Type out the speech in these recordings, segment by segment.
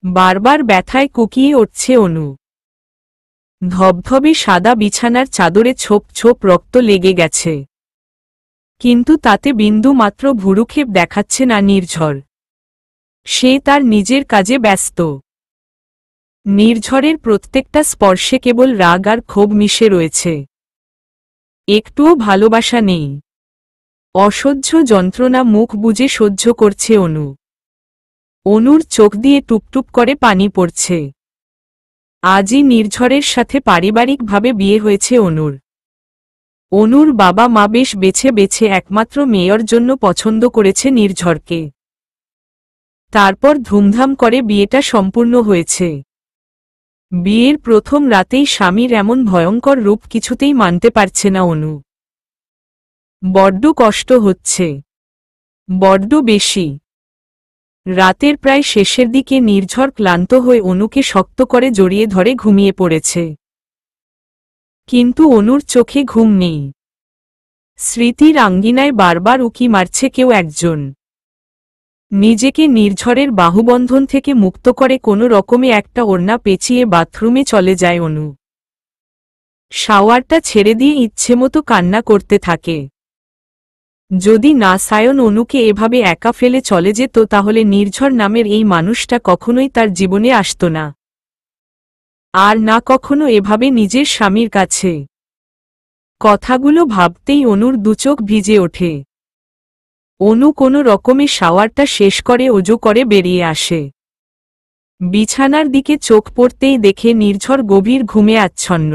বারবার ব্যথায় কুকিয়ে উঠছে অনু। ধবধবে সাদা বিছানার চাদরে ছোপ ছোপ রক্ত লেগে গেছে, কিন্তু তাতে বিন্দু মাত্র ভুরুক্ষেপ দেখাচ্ছে না নির্ঝর। সে তার নিজের কাজে ব্যস্ত। নির্ঝরের প্রত্যেকটা স্পর্শে কেবল রাগ আর ক্ষোভ মিশে রয়েছে, একটুও ভালোবাসা নেই। অসহ্য যন্ত্রণা মুখ বুজে সহ্য করছে অনু। অনুর চোখ দিয়ে টুপটুপ করে পানি পড়ছে। আজই নির্ঝরের সাথে পারিবারিকভাবে বিয়ে হয়েছে অনুর। অনুর বাবা মা বেশ বেছে বেছে একমাত্র মেয়ের জন্য পছন্দ করেছে নির্ঝরকে। তারপর ধুমধাম করে বিয়েটা সম্পূর্ণ হয়েছে। বিয়ের প্রথম রাতেই স্বামীর এমন ভয়ঙ্কর রূপ কিছুতেই মানতে পারছে না অনু। বড্ড কষ্ট হচ্ছে, বড্ড বেশি। রাতের প্রায় শেষের দিকে নির্ঝর ক্লান্ত হয়ে অনুকে শক্ত করে জড়িয়ে ধরে ঘুমিয়ে পড়েছে। কিন্তু অনুর চোখে ঘুম নেই। স্মৃতির আঙ্গিনায় বারবার উকি মারছে কেউ একজন। নিজেকে নির্ঝরের বাহুবন্ধন থেকে মুক্ত করে কোনো রকমে একটা ওড়না পেঁচিয়ে বাথরুমে চলে যায় অনু। শাওয়ারটা ছেড়ে দিয়ে ইচ্ছেমতো কান্না করতে থাকে। যদি না সায়ন অনুকে এভাবে একা ফেলে চলে যেত, তাহলে নির্ঝর নামের এই মানুষটা কখনোই তার জীবনে আসত না, আর না কখনো এভাবে নিজের স্বামীর কাছে। কথাগুলো ভাবতেই অনুর দুচোখ ভিজে ওঠে। অনু কোনো রকমে শাওয়ারটা শেষ করে ওজু করে বেরিয়ে আসে। বিছানার দিকে চোখ পড়তেই দেখে নির্ঝর গভীর ঘুমে আচ্ছন্ন।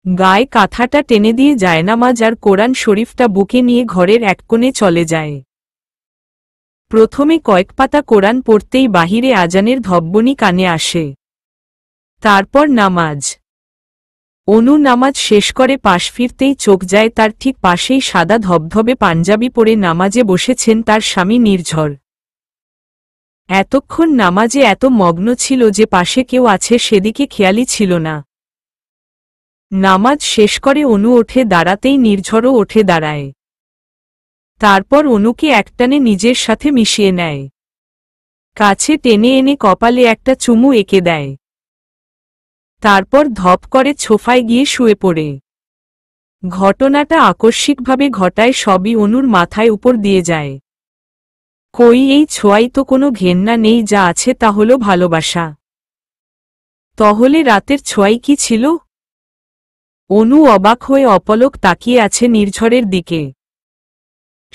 গায়ে কাঁথাটা টেনে দিয়ে জায়নামাজ আর কোরআন শরীফটা বুকে নিয়ে ঘরের এক কোণে চলে যায়। প্রথমে কয়েক পাতা কোরআন পড়তেই বাহিরে আজানের ধব্বনি কানে আসে। তারপর নামাজ। অনু নামাজ শেষ করে পাশ ফিরতেই চোখ যায় তার ঠিক পাশেই সাদা ধবধবে পাঞ্জাবি পরে নামাজে বসেছেন তার স্বামী নির্ঝর। এতক্ষণ নামাজে এত মগ্ন ছিল যে পাশে কেউ আছে সেদিকে খেয়ালই ছিল না। নামাজ শেষ করে অনু ওঠে দাঁড়াতেই নির্ঝরও ওঠে দাঁড়ায়। তারপর অনুকে একটানে নিজের সাথে মিশিয়ে নেয়। কাছে টেনে এনে কপালে একটা চুমু এঁকে দেয়। তারপর ধপ করে সোফায় গিয়ে শুয়ে পড়ে। ঘটনাটা আকস্মিকভাবে ঘটায়, সবই অনুর মাথায় উপর দিয়ে যায়। কই, এই ছোঁয়ায় তো কোনো ঘেন্না নেই, যা আছে তা হলো ভালোবাসা। তাহলে রাতের ছোঁয়াই কি ছিল? অনু অবাক হয়ে অপলক তাকিয়ে আছে নির্ঝরের দিকে।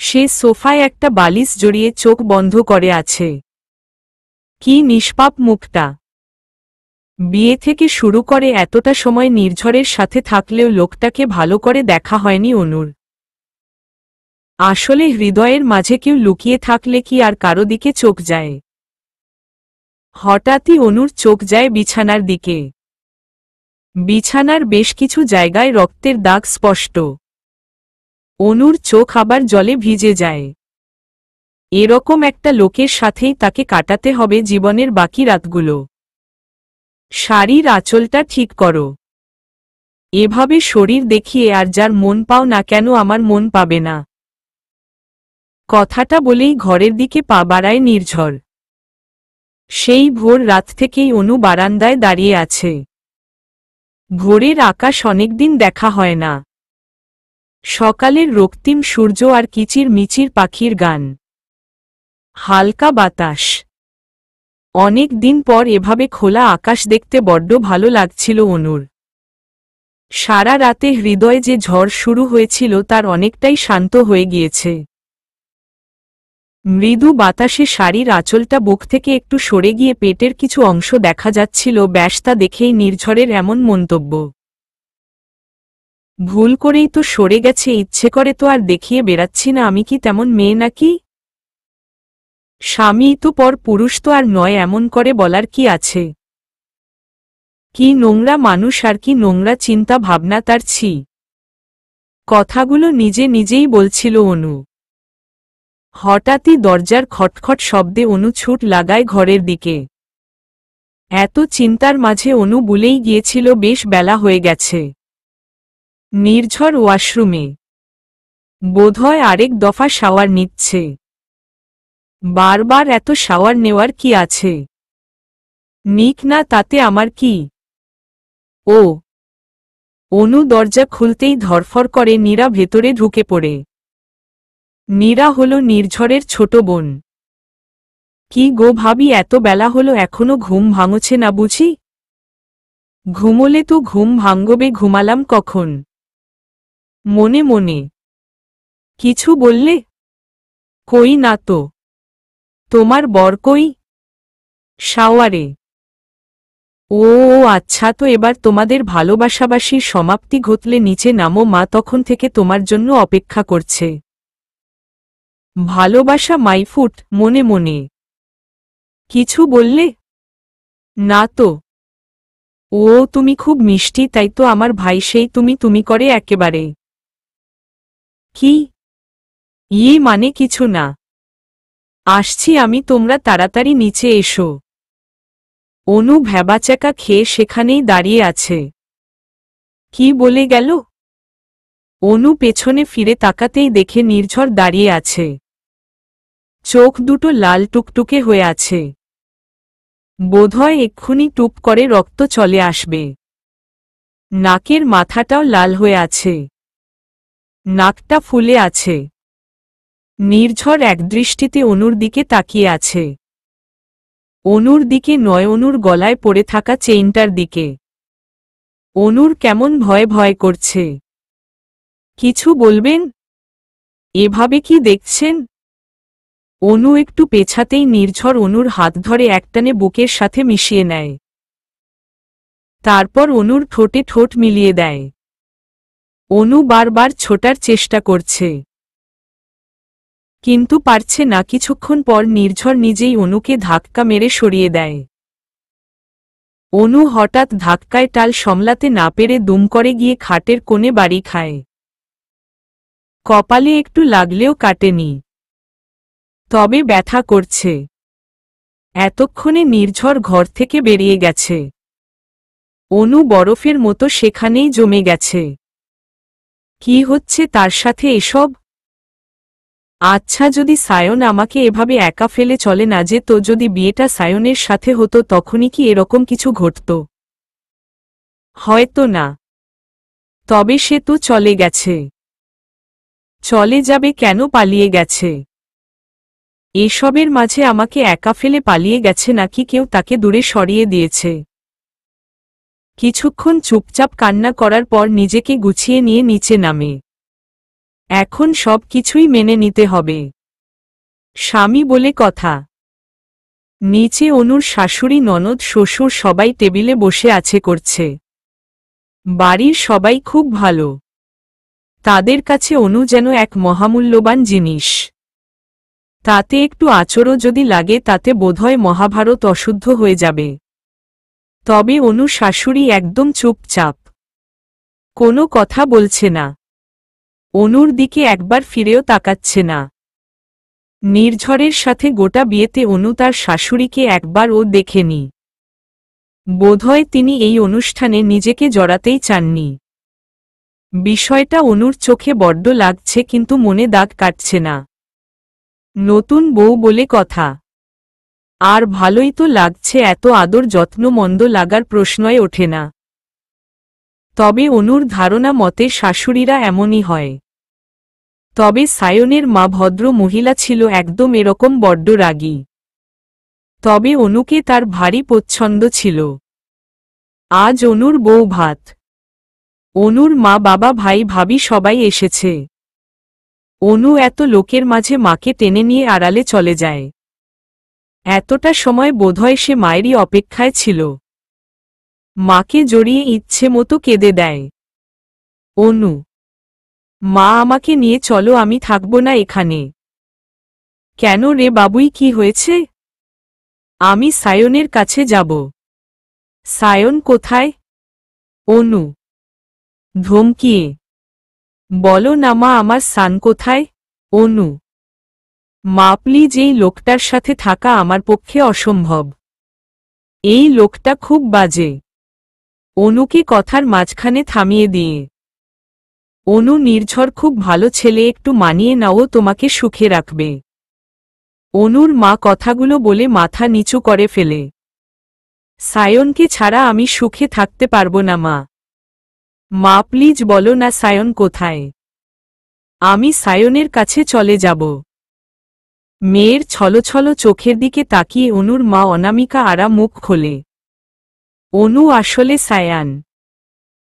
সে সোফায় একটা বালিশ জড়িয়ে চোখ বন্ধ করে আছে। কি নিষ্পাপ মুখটা! বিয়ে থেকে শুরু করে এতটা সময় নির্ঝরের সাথে থাকলেও লোকটাকে ভালো করে দেখা হয়নি অনুর। আসলে হৃদয়ের মাঝে কেউ লুকিয়ে থাকলে কি আর কারো দিকে চোখ যায়? হঠাৎই অনুর চোখ যায় বিছানার দিকে। বিছানার বেশ কিছু জায়গায় রক্তের দাগ স্পষ্ট। অনুর চোখ আবার জলে ভিজে যায়। এরকম একটা লোকের সাথেই তাকে কাটাতে হবে জীবনের বাকি রাতগুলো। শাড়ির আঁচলটা ঠিক করো। এভাবে শরীর দেখিয়ে আর যার মন পাও না কেন, আমার মন পাবে না। কথাটা বলেই ঘরের দিকে পা বাড়ায় নির্ঝর। সেই ভোর রাত থেকেই অনু বারান্দায় দাঁড়িয়ে আছে। ভোরের আকাশ অনেকদিন দেখা হয় না। সকালের রক্তিম সূর্য আর কিচির মিচির পাখির গান, হালকা বাতাস। অনেক দিন পর এভাবে খোলা আকাশ দেখতে বড্ড ভালো লাগছিল অনুর। সারা রাতে হৃদয়ে যে ঝড় শুরু হয়েছিল তার অনেকটাই শান্ত হয়ে গিয়েছে। মৃদু বাতাসে শাড়ির আঁচলটা বুক থেকে একটু সরে গিয়ে পেটের কিছু অংশ দেখা যাচ্ছিল, ব্যস্তা দেখেই নির্ঝরের এমন মন্তব্য। ভুল করেই তো সরে গেছে, ইচ্ছে করে তো আর দেখিয়ে বেড়াচ্ছি না। আমি কি তেমন মেয়ে নাকি? স্বামী তো পর পুরুষ তো আর নয়, এমন করে বলার কি আছে? কি নোংরা মানুষ আর কি নোংরা চিন্তা ভাবনা তার, ছি। কথাগুলো নিজে নিজেই বলছিল অনু। হঠাৎই দরজার খটখট শব্দে অনু ছুট লাগায় ঘরের দিকে। এত চিন্তার মাঝে অনু ভুলেই গিয়েছিল বেশ বেলা হয়ে গেছে। নির্ঝর ওয়াশরুমে বোধহয় আরেক দফা শাওয়ার নিচ্ছে। বারবার এত শাওয়ার নেওয়ার কি আছে? নিক না, তাতে আমার কি। ও। অনু দরজা খুলতেই ধরফর করে নীরা ভেতরে ঢুকে পড়ে। নীরা হল নির্ঝরের ছোট বোন। কি গো ভাবি, এত বেলা হলো এখনো ঘুম ভাঙছে না বুঝি? ঘুমোলে তো ঘুম ভাঙ্গবে, ঘুমালাম কখন? মনে মনে। কিছু বললে? কই না তো। তোমার বর কই? শাওয়ারে। ও আচ্ছা, তো এবার তোমাদের ভালোবাসাবাসির সমাপ্তি ঘটলে নিচে নামো, মা তখন থেকে তোমার জন্য অপেক্ষা করছে। ভালোবাসা মাইফুট, মনে মনে। কিছু বললে? না তো। ও তুমি খুব মিষ্টি, তাই তো আমার ভাই সেই তুমি তুমি করে একেবারে। কি? মানে কিছু না। আসছি আমি, তোমরা তাড়াতাড়ি নিচে এসো। অনু ভ্যাবাচ্যাকা খেয়ে সেখানেই দাঁড়িয়ে আছে। কি বলে গেল? অনু পেছনে ফিরে তাকাতেই দেখে নির্ঝর দাঁড়িয়ে আছে। চোখ দুটো লাল টুকটুকে হয়ে আছে। বোধহয় এক্ষুনি টুপ করে রক্ত চলে আসবে। নাকের মাথাটাও লাল হয়ে আছে। নাকটা ফুলে আছে। নির্ঝর একদৃষ্টিতে অনুর দিকে তাকিয়ে আছে। অনুর দিকে নয়, অনুর গলায় পড়ে থাকা চেইনটার দিকে। অনুর কেমন ভয় ভয় করছে। কিছু বলবেন? এভাবে কি দেখছেন? অনু একটু পেছাতেই নির্ঝর অনুর হাত ধরে একটানে বুকের সাথে মিশিয়ে নেয়। তারপর অনুর ঠোঁটে ঠোঁট মিলিয়ে দেয়। অনু বারবার ছোটার চেষ্টা করছে, কিন্তু পারছে না। কিছুক্ষণ পর নির্ঝর নিজেই অনুকে ধাক্কা মেরে সরিয়ে দেয়। অনু হঠাৎ ধাক্কায় টাল সামলাতে না পেরে দুম করে গিয়ে খাটের কোণে বাড়ি খায়। কপালে একটু লাগলেও কাটেনি, তবে ব্যথা করছে। এতক্ষণে নির্ঝর ঘর থেকে বেরিয়ে গেছে। অনু বরফের মতো সেখানেই জমে গেছে। কি হচ্ছে তার সাথে এসব? আচ্ছা, যদি সায়ন আমাকে এভাবে একা ফেলে চলে না যেত, যদি বিয়েটা সায়নের সাথে হতো, তখনই কি এরকম কিছু ঘটত? হয়তো না। তবে সে তো চলে গেছে। চলে যাবে কেন? পালিয়ে গেছে। এসবের মাঝে আমাকে একা ফেলে পালিয়ে গেছে, নাকি কেউ তাকে দূরে সরিয়ে দিয়েছে? কিছুক্ষণ চুপচাপ কান্না করার পর নিজেকে গুছিয়ে নিয়ে নিচে নামে। এখন সব কিছুই মেনে নিতে হবে, স্বামী বলে কথা। নিচে অনুর শাশুড়ি, ননদ, শ্বশুর সবাই টেবিলে বসে আছে করছে। বাড়ির সবাই খুব ভালো। তাদের কাছে অনু যেন এক মহামূল্যবান জিনিস। তাতে একটু আচরও যদি লাগে, তাতে বোধহয় মহাভারত অশুদ্ধ হয়ে যাবে। তবে অনু শাশুড়ি একদম চুপচাপ, কোনো কথা বলছে না। অনুর দিকে একবার ফিরেও তাকাচ্ছে না। নির্ঝরের সাথে গোটা বিয়েতে অনু তার শাশুড়িকে একবারও দেখেনি। বোধহয় তিনি এই অনুষ্ঠানে নিজেকে জড়াতেই চাননি। বিষয়টা অনুর চোখে বড্ড লাগছে, কিন্তু মনে দাগ কাটছে না। নতুন বউ বলে কথা। আর ভালোই তো লাগছে, এত আদর যত্ন মন্দ লাগার প্রশ্নই ওঠে না। তবে অনুর ধারণা মতে শাশুড়িরা এমনই হয়। তবে সায়নের মা ভদ্র মহিলা ছিল, একদম এরকম বড্ড রাগী। তবে অনুকে তার ভারী পছন্দ ছিল। আজ অনুর বউ ভাত। অনুর মা বাবা ভাই ভাবি সবাই এসেছে। অনু এত লোকের মাঝে মাকে টেনে নিয়ে আড়ালে চলে যায়। এতটা সময় বোধহয় সে মায়েরই অপেক্ষায় ছিল। মাকে জড়িয়ে ইচ্ছে মতো কেঁদে দেয়। অনু, মা আমাকে নিয়ে চলো, আমি থাকব না এখানে। কেন রে বাবুই, কি হয়েছে? আমি সায়নের কাছে যাব। সায়ন কোথায়? অনু ধমকিয়ে। বলো না মা, আমার সান কোথায়? অনু, মা প্লিজ, এই লোকটার সাথে থাকা আমার পক্ষে অসম্ভব। এই লোকটা খুব বাজে। অনুকে কথার মাঝখানে থামিয়ে দিয়ে। অনু, নির্ঝর খুব ভালো ছেলে, একটু মানিয়ে নাও, তোমাকে সুখে রাখবে। অনুর মা কথাগুলো বলে মাথা নিচু করে ফেলে। সায়নকে ছাড়া আমি সুখে থাকতে পারবো না মা। মা প্লিজ বলো না সায়ন কোথায়। আমি সায়নের কাছে চলে যাব। মেয়ের ছলছল চোখের দিকে তাকিয়ে অনুর মা অনামিকা আরা মুখ খোলে। অনু আসলে সায়ান।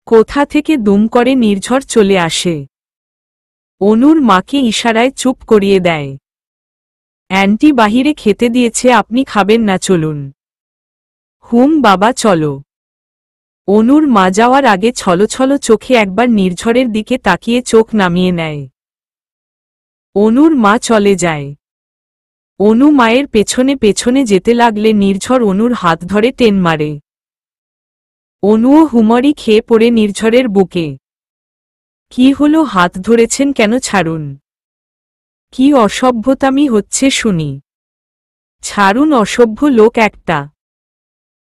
কোথা থেকে দুম করে নির্ঝর চলে আসে। অনুর মাকে ইশারায় চুপ করিয়ে দেয়। অ্যান্টি বাহিরে খেতে দিয়েছে, আপনি খাবেন না, চলুন। হুম বাবা চলো। অনুর মা যাওয়ার আগে ছলছল চোখে একবার নির্ঝরের দিকে তাকিয়ে চোখ নামিয়ে নেয়। অনুর মা চলে যায়। অনু মায়ের পেছনে পেছনে যেতে লাগলে নির্ঝর অনুর হাত ধরে টেন মারে। অনুও হুমড়ি খেয়ে পড়ে নির্ঝরের বুকে। কি হলো, হাত ধরেছেন কেন, ছাড়ুন। কি অসভ্যতামি হচ্ছে শুনি। ছাড়ুন, অসভ্য লোক একটা।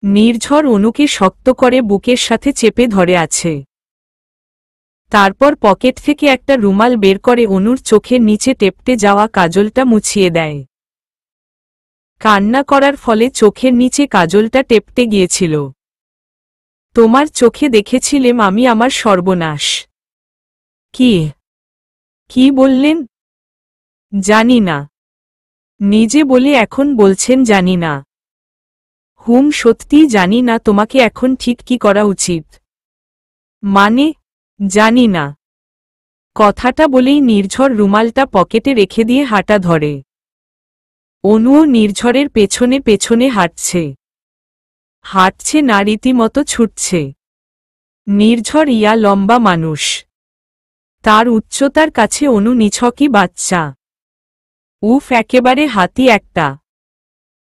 নির্ঝর অনুকে শক্ত করে বুকের সাথে চেপে ধরে আছে। তারপর পকেট থেকে একটা রুমাল বের করে অনুর চোখের নিচে টেপটে যাওয়া কাজলটা মুছিয়ে দেয়। কান্না করার ফলে চোখের নিচে কাজলটা টেপটে গিয়েছিল। তোমার চোখে দেখেছিলাম আমি আমার সর্বনাশ। কি কি বললেন? জানি না। নিজে বলে এখন বলছেন জানি না। হুম সত্যিই জানি না তোমাকে এখন ঠিক কি করা উচিত। মানে? জানি না। কথাটা বলেই নির্ঝর রুমালটা পকেটে রেখে দিয়ে হাঁটা ধরে। অনুও নির্ঝরের পেছনে পেছনে হাঁটছে। হাঁটছে না, রীতিমতো ছুটছে। নির্ঝর ইয়া লম্বা মানুষ। তার উচ্চতার কাছে অনু নিছকই বাচ্চা। উফ, একেবারে হাতি একটা।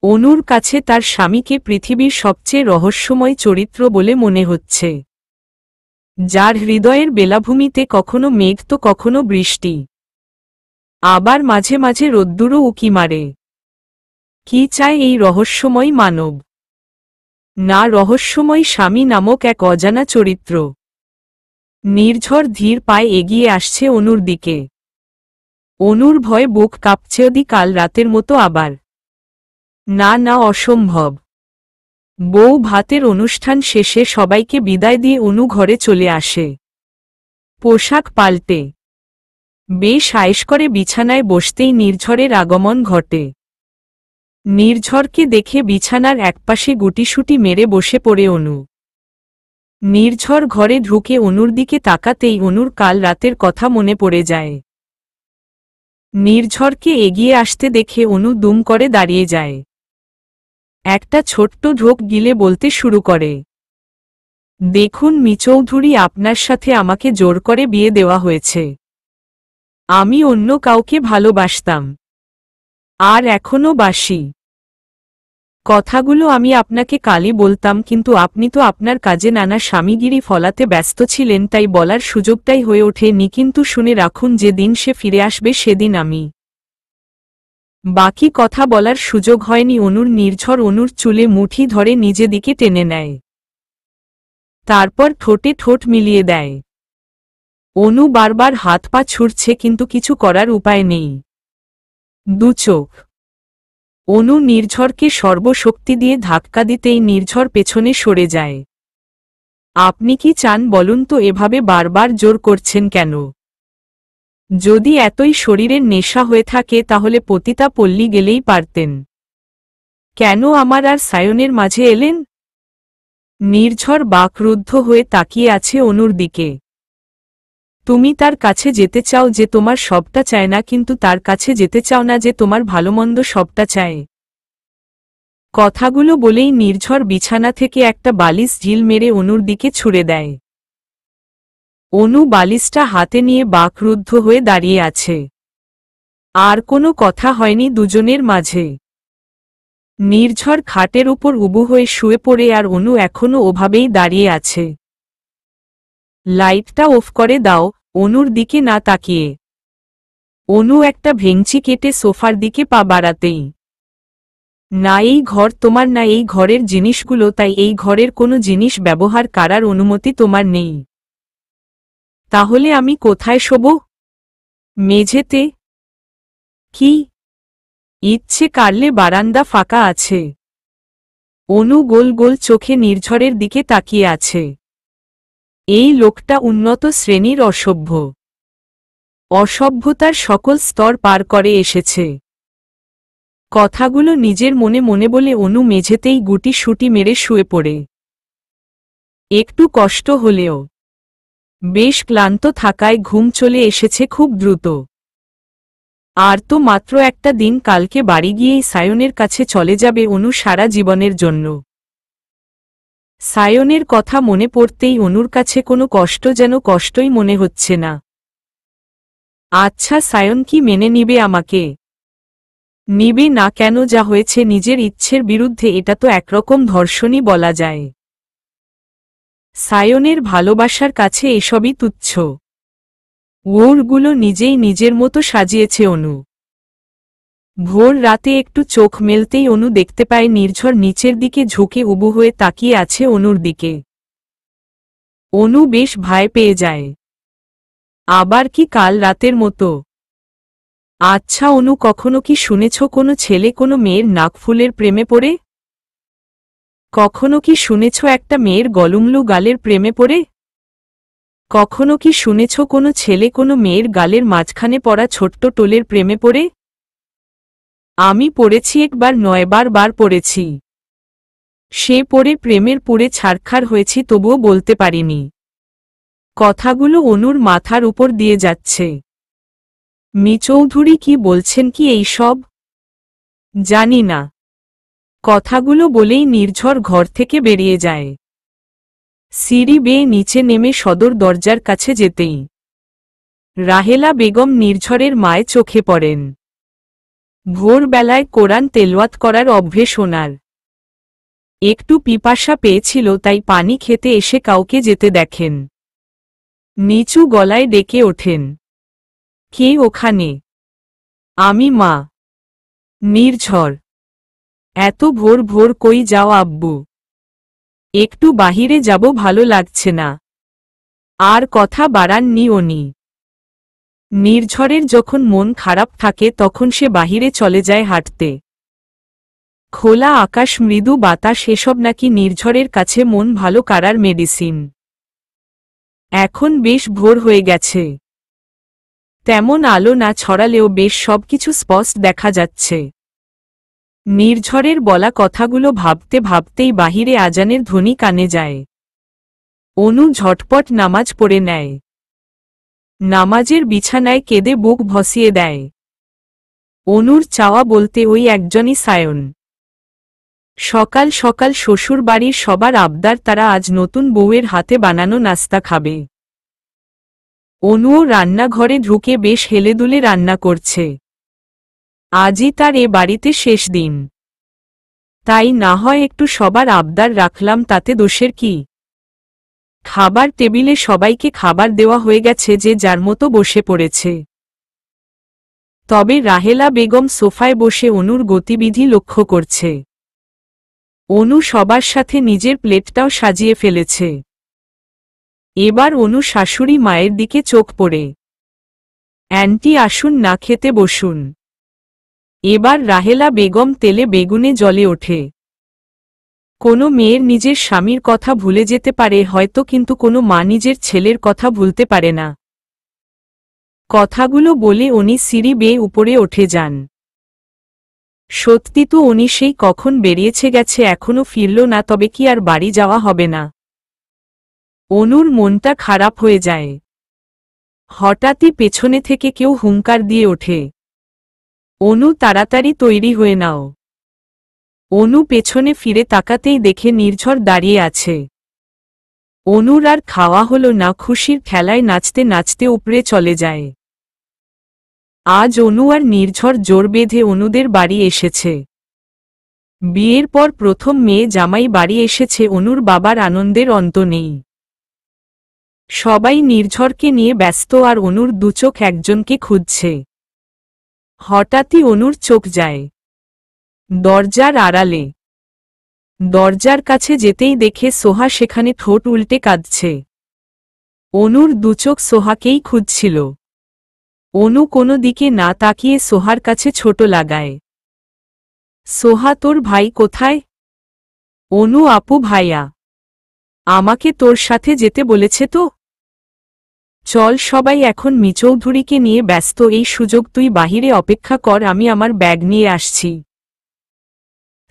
অনুর কাছে তার স্বামীকে পৃথিবীর সবচেয়ে রহস্যময় চরিত্র বলে মনে হচ্ছে, যার হৃদয়ের বেলাভূমিতে কখনো মেঘ তো কখনো বৃষ্টি, আবার মাঝে মাঝে রোদ্দুরও উকি মারে। কি চায় এই রহস্যময় মানব? না, রহস্যময় স্বামী নামক এক অজানা চরিত্র। নির্ঝর ধীর পায়ে এগিয়ে আসছে অনুর দিকে। অনুর ভয়ে বুক কাঁপছে, ওদি কাল রাতের মতো আবার। না না, অসম্ভব। বউ ভাতের অনুষ্ঠান শেষে সবাইকে বিদায় দিয়ে অনু ঘরে চলে আসে। পোশাক পাল্টে বেশ আয়েশ করে বিছানায় বসতেই নির্ঝরের আগমন ঘটে। নির্ঝরকে দেখে বিছানার একপাশে গুটিসুটি মেরে বসে পড়ে অনু। নির্ঝর ঘরে ঢুকে অনুর দিকে তাকাতেই অনুর কাল রাতের কথা মনে পড়ে যায়। নির্ঝরকে এগিয়ে আসতে দেখে অনু দুম করে দাঁড়িয়ে যায়। একটা ছোট্ট ঢোক গিলে বলতে শুরু করে, দেখুন মিচৌধুরী, আপনার সাথে আমাকে জোর করে বিয়ে দেওয়া হয়েছে। আমি অন্য কাউকে ভালোবাসতাম, আর এখনো বাসি। কথাগুলো আমি আপনাকে কালই বলতাম, কিন্তু আপনি তো আপনার কাজে নানা স্বামীগিরি ফলাতে ব্যস্ত ছিলেন, তাই বলার সুযোগটাই হয়ে ওঠেনি। কিন্তু শুনে রাখুন, যেদিন সে ফিরে আসবে সেদিন আমি। বাকি কথা বলার সুযোগ হয়নি অনুর। নির্ঝর অনুর চুলে মুঠি ধরে নিজে দিকে টেনে নেয়। তারপর ঠোঁটে ঠোঁট মিলিয়ে দেয়। অনু বারবার হাত পা ছুড়ছে, কিন্তু কিছু করার উপায় নেই। দু চোখ। অনু নির্ঝরকে সর্বশক্তি দিয়ে ধাক্কা দিতেই নির্ঝর পেছনে সরে যায়। আপনি কি চান বলুন তো, এভাবে বারবার জোর করছেন কেন? যদি এতই শরীরের নেশা হয়ে থাকে তাহলে পতিতা পল্লী গেলেই পারতেন। কেন আমার আর সায়নের মাঝে এলেন? নির্ঝর বাকরুদ্ধ হয়ে তাকিয়ে আছে অনুর দিকে। তুমি তার কাছে যেতে চাও যে তোমার সবটা চায় না, কিন্তু তার কাছে যেতে চাও না যে তোমার ভালোমন্দ সবটা চায়। কথাগুলো বলেই নির্ঝর বিছানা থেকে একটা বালিশ ঢিল মেরে অনুর দিকে ছুঁড়ে দেয়। অনু বালিশটা হাতে নিয়ে বাকরুদ্ধ হয়ে দাঁড়িয়ে আছে। আর কোনো কথা হয়নি দুজনের মাঝে। নির্ঝর খাটের উপর উবু হয়ে শুয়ে পড়ে, আর অনু এখনো ওভাবেই দাঁড়িয়ে আছে। লাইটটা অফ করে দাও, অনুর দিকে না তাকিয়ে। অনু একটা ভেঙচি কেটে সোফার দিকে পা বাড়াতেই, না এই ঘর তোমার, না এই ঘরের জিনিসগুলো, তাই এই ঘরের কোনো জিনিস ব্যবহার করার অনুমতি তোমার নেই। তাহলে আমি কোথায় শোবো? মেঝেতে। কি? ইচ্ছে করলে বারান্দা ফাঁকা আছে। অনু গোল গোল চোখে নির্ঝরের দিকে তাকিয়ে আছে। এই লোকটা উন্নত শ্রেণীর অসভ্য। অসভ্যতার সকল স্তর পার করে এসেছে। কথাগুলো নিজের মনে মনে বলে অনু মেঝেতেই গুটি সুটি মেরে শুয়ে পড়ে। একটু কষ্ট হলেও বেশ ক্লান্ত থাকায় ঘুম চলে এসেছে খুব দ্রুত। আর তো মাত্র একটা দিন, কালকে বাড়ি গিয়েই সায়নের কাছে চলে যাবে অনু সারা জীবনের জন্য। সায়নের কথা মনে পড়তেই অনুর কাছে কোনো কষ্ট যেন কষ্টই মনে হচ্ছে না। আচ্ছা, সায়ন কি মেনে নিবে আমাকে? নিবে না কেন? যা হয়েছে নিজের ইচ্ছের বিরুদ্ধে, এটা তো একরকম ধর্ষণই বলা যায়। সায়নের ভালোবাসার কাছে এসবই তুচ্ছ। ওরগুলো নিজেই নিজের মতো সাজিয়েছে অনু। ভোর রাতে একটু চোখ মেলতেই অনু দেখতে পায় নির্ঝর নিচের দিকে ঝুঁকে উবু হয়ে তাকিয়ে আছে অনুর দিকে। অনু বেশ ভয় পেয়ে যায়। আবার কি কাল রাতের মতো? আচ্ছা অনু, কখনো কি শুনেছ কোনো ছেলে কোনো মেয়ের নাকফুলের প্রেমে পড়ে? কখনো কি শুনেছ একটা মেয়ের গলুমলু গালের প্রেমে পড়ে? কখনো কি শুনেছ কোনো ছেলে কোনো মেয়ের গালের মাঝখানে পড়া ছোট্ট টোলের প্রেমে পড়ে? আমি পড়েছি, একবার নয় বার পড়েছি। সে পড়ে প্রেমের পুড়ে ছারখার হয়েছি, তবুও বলতে পারিনি। কথাগুলো অনুর মাথার উপর দিয়ে যাচ্ছে। মি চৌধুরী কি বলছেন কি এই সব? জানি না। কথাগুলো বলেই নির্ঝর ঘর থেকে বেরিয়ে যায়। সিঁড়ি বেয়ে নিচে নেমে সদর দরজার কাছে যেতেই রাহেলা বেগম নির্ঝরের মায়ে চোখে পড়েন। ভোরবেলায় কোরআন তেলাওয়াত করার অভ্যেস ওনার। একটু পিপাসা পেয়েছিল, তাই পানি খেতে এসে কাউকে যেতে দেখেন। নিচু গলায় ডেকে ওঠেন, কে ওখানে? আমি, মা। নির্ঝর, এত ভোর ভোর কই যাও আব্বু? একটু বাহিরে যাব, ভালো লাগছে না। আর কথা বাড়াননি উনি। নির্ঝরের যখন মন খারাপ থাকে তখন সে বাহিরে চলে যায় হাঁটতে। খোলা আকাশ, মৃদু বাতাস, এসব নাকি নির্ঝরের কাছে মন ভালো করার মেডিসিন। এখন বেশ ভোর হয়ে গেছে। তেমন আলো না ছড়ালেও বেশ সবকিছু স্পষ্ট দেখা যাচ্ছে। নির্ঝরের বলা কথাগুলো ভাবতে ভাবতেই বাহিরে আজানের ধ্বনি কানে যায়। অনু ঝটপট নামাজ পড়ে নেয়। নামাজের বিছানায় কেঁদে বুক ভসিয়ে দেয়। অনুর চাওয়া বলতে ওই একজনই সায়ন। সকাল সকাল শ্বশুর বাড়ির সবার আবদার, তারা আজ নতুন বউয়ের হাতে বানানো নাস্তা খাবে। অনুও রান্নাঘরে ঢুকে বেশ হেলেদুলে রান্না করছে। আজই তার এ বাড়িতে শেষ দিন, তাই না হয় একটু সবার আবদার রাখলাম, তাতে দোষের কি? খাবার টেবিলে সবাইকে খাবার দেওয়া হয়ে গেছে, যে যার মতো বসে পড়েছে। তবে রাহেলা বেগম সোফায় বসে অনুর গতিবিধি লক্ষ্য করছে। অনু সবার সাথে নিজের প্লেটটাও সাজিয়ে ফেলেছে। এবার অনু শাশুড়ি মায়ের দিকে চোখ পড়ে, অ্যান্টি আসুন না, খেতে বসুন। এবার রাহেলা বেগম তেলে বেগুনে জ্বলে ওঠে। কোনো মেয়ের নিজের স্বামীর কথা ভুলে যেতে পারে হয়তো, কিন্তু কোনো মা নিজের ছেলের কথা ভুলতে পারে না। কথাগুলো বলে উনি সিঁড়ি বেয়ে উপরে উঠে যান। সত্যি তো উনি সেই কখন বেরিয়েছে গেছে, এখনো ফিরল না, তবে কি আর বাড়ি যাওয়া হবে না? অনুর মনটা খারাপ হয়ে যায়। হঠাৎই পেছনে থেকে কেউ হুঙ্কার দিয়ে ওঠে, অনু তাড়াতাড়ি তৈরি হয়ে নাও। অনু পেছনে ফিরে তাকাতেই দেখে নির্ঝর দাঁড়িয়ে আছে। অনুর আর খাওয়া হলো না, খুশির ঠেলায় নাচতে নাচতে উপরে চলে যায়। আজ অনু আর নির্ঝর জোর বেঁধে অনুদের বাড়ি এসেছে। বিয়ের পর প্রথম মেয়ে জামাই বাড়ি এসেছে, অনুর বাবার আনন্দের অন্ত নেই। সবাই নির্ঝরকে নিয়ে ব্যস্ত, আর অনুর দুচোখ একজনকে খুঁজছে। হঠাৎই অনুর চোখ যায় দরজার আড়ালে। দরজার কাছে যেতেই দেখে সোহা সেখানে ঠোঁট উল্টে কাঁদছে। অনুর দুচোখ সোহাকেই খুঁজছিল। অনু কোনো দিকে না তাকিয়ে সোহার কাছে ছোট লাগায়, সোহা তোর ভাই কোথায়? অনু আপু ভাইয়া, আমাকে তোর সাথে যেতে বলেছে তো। চল, সবাই এখন মিচৌধুরীকে নিয়ে ব্যস্ত, এই সুযোগ তুই বাহিরে অপেক্ষা কর, আমি আমার ব্যাগ নিয়ে আসছি।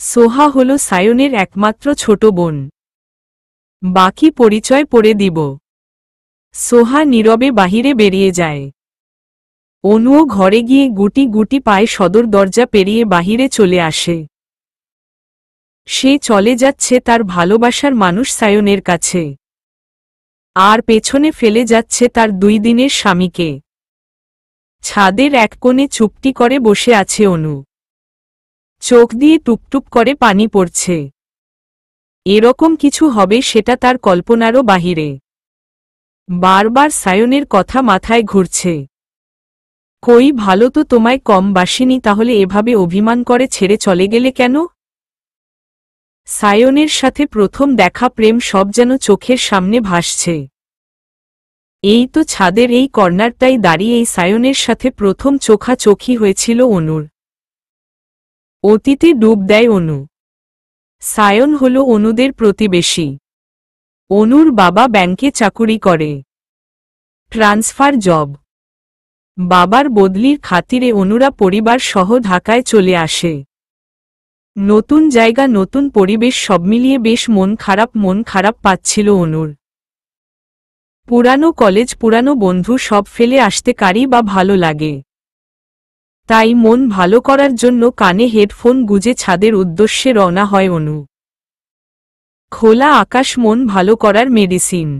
সোহা হল সায়নের একমাত্র ছোট বোন। বাকি পরিচয় পড়ে দিব। সোহা নীরবে বাহিরে বেরিয়ে যায়। অনুও ঘরে গিয়ে গুটি গুটি পায়ে সদর দরজা পেরিয়ে বাহিরে চলে আসে। সে চলে যাচ্ছে তার ভালোবাসার মানুষ সায়নের কাছে, আর পেছনে ফেলে যাচ্ছে তার 2 দিনের স্বামীকে। ছাদের এক কোণে চুপটি করে বসে আছে অনু। চোখ দিয়ে টুপটুপ করে পানি পড়ছে। এরকম কিছু হবে সেটা তার কল্পনারও বাহিরে। বারবার সায়নের কথা মাথায় ঘুরছে। কই, ভালো তো তোমায় কম বাসিনি, তাহলে এভাবে অভিমান করে ছেড়ে চলে গেলে কেন? সায়নের সাথে প্রথম দেখা, প্রেম সব যেন চোখের সামনে ভাসছে। এই তো ছাদের এই কর্নারটাই দাঁড়িয়েই সায়নের সাথে প্রথম চোখাচোখি হয়েছিল অনুর। অতীতে ডুব দেয় অনু। সায়ন হল অনুদের প্রতিবেশী। অনুর বাবা ব্যাংকে চাকুরি করে, ট্রান্সফার জব। বাবার বদলির খাতিরে অনুরা পরিবার সহ ঢাকায় চলে আসে। নতুন জায়গা, নতুন পরিবেশ, সব মিলিয়ে বেশ মন খারাপ পাচ্ছিল অনুর। পুরানো কলেজ, পুরানো বন্ধু সব ফেলে আসতে কারই বা ভালো লাগে। তাই মন ভালো করার জন্য কানে হেডফোন গুজে ছাদের উদ্দেশ্যে রওনা হয় অনু। খোলা আকাশ মন ভালো করার মেডিসিন।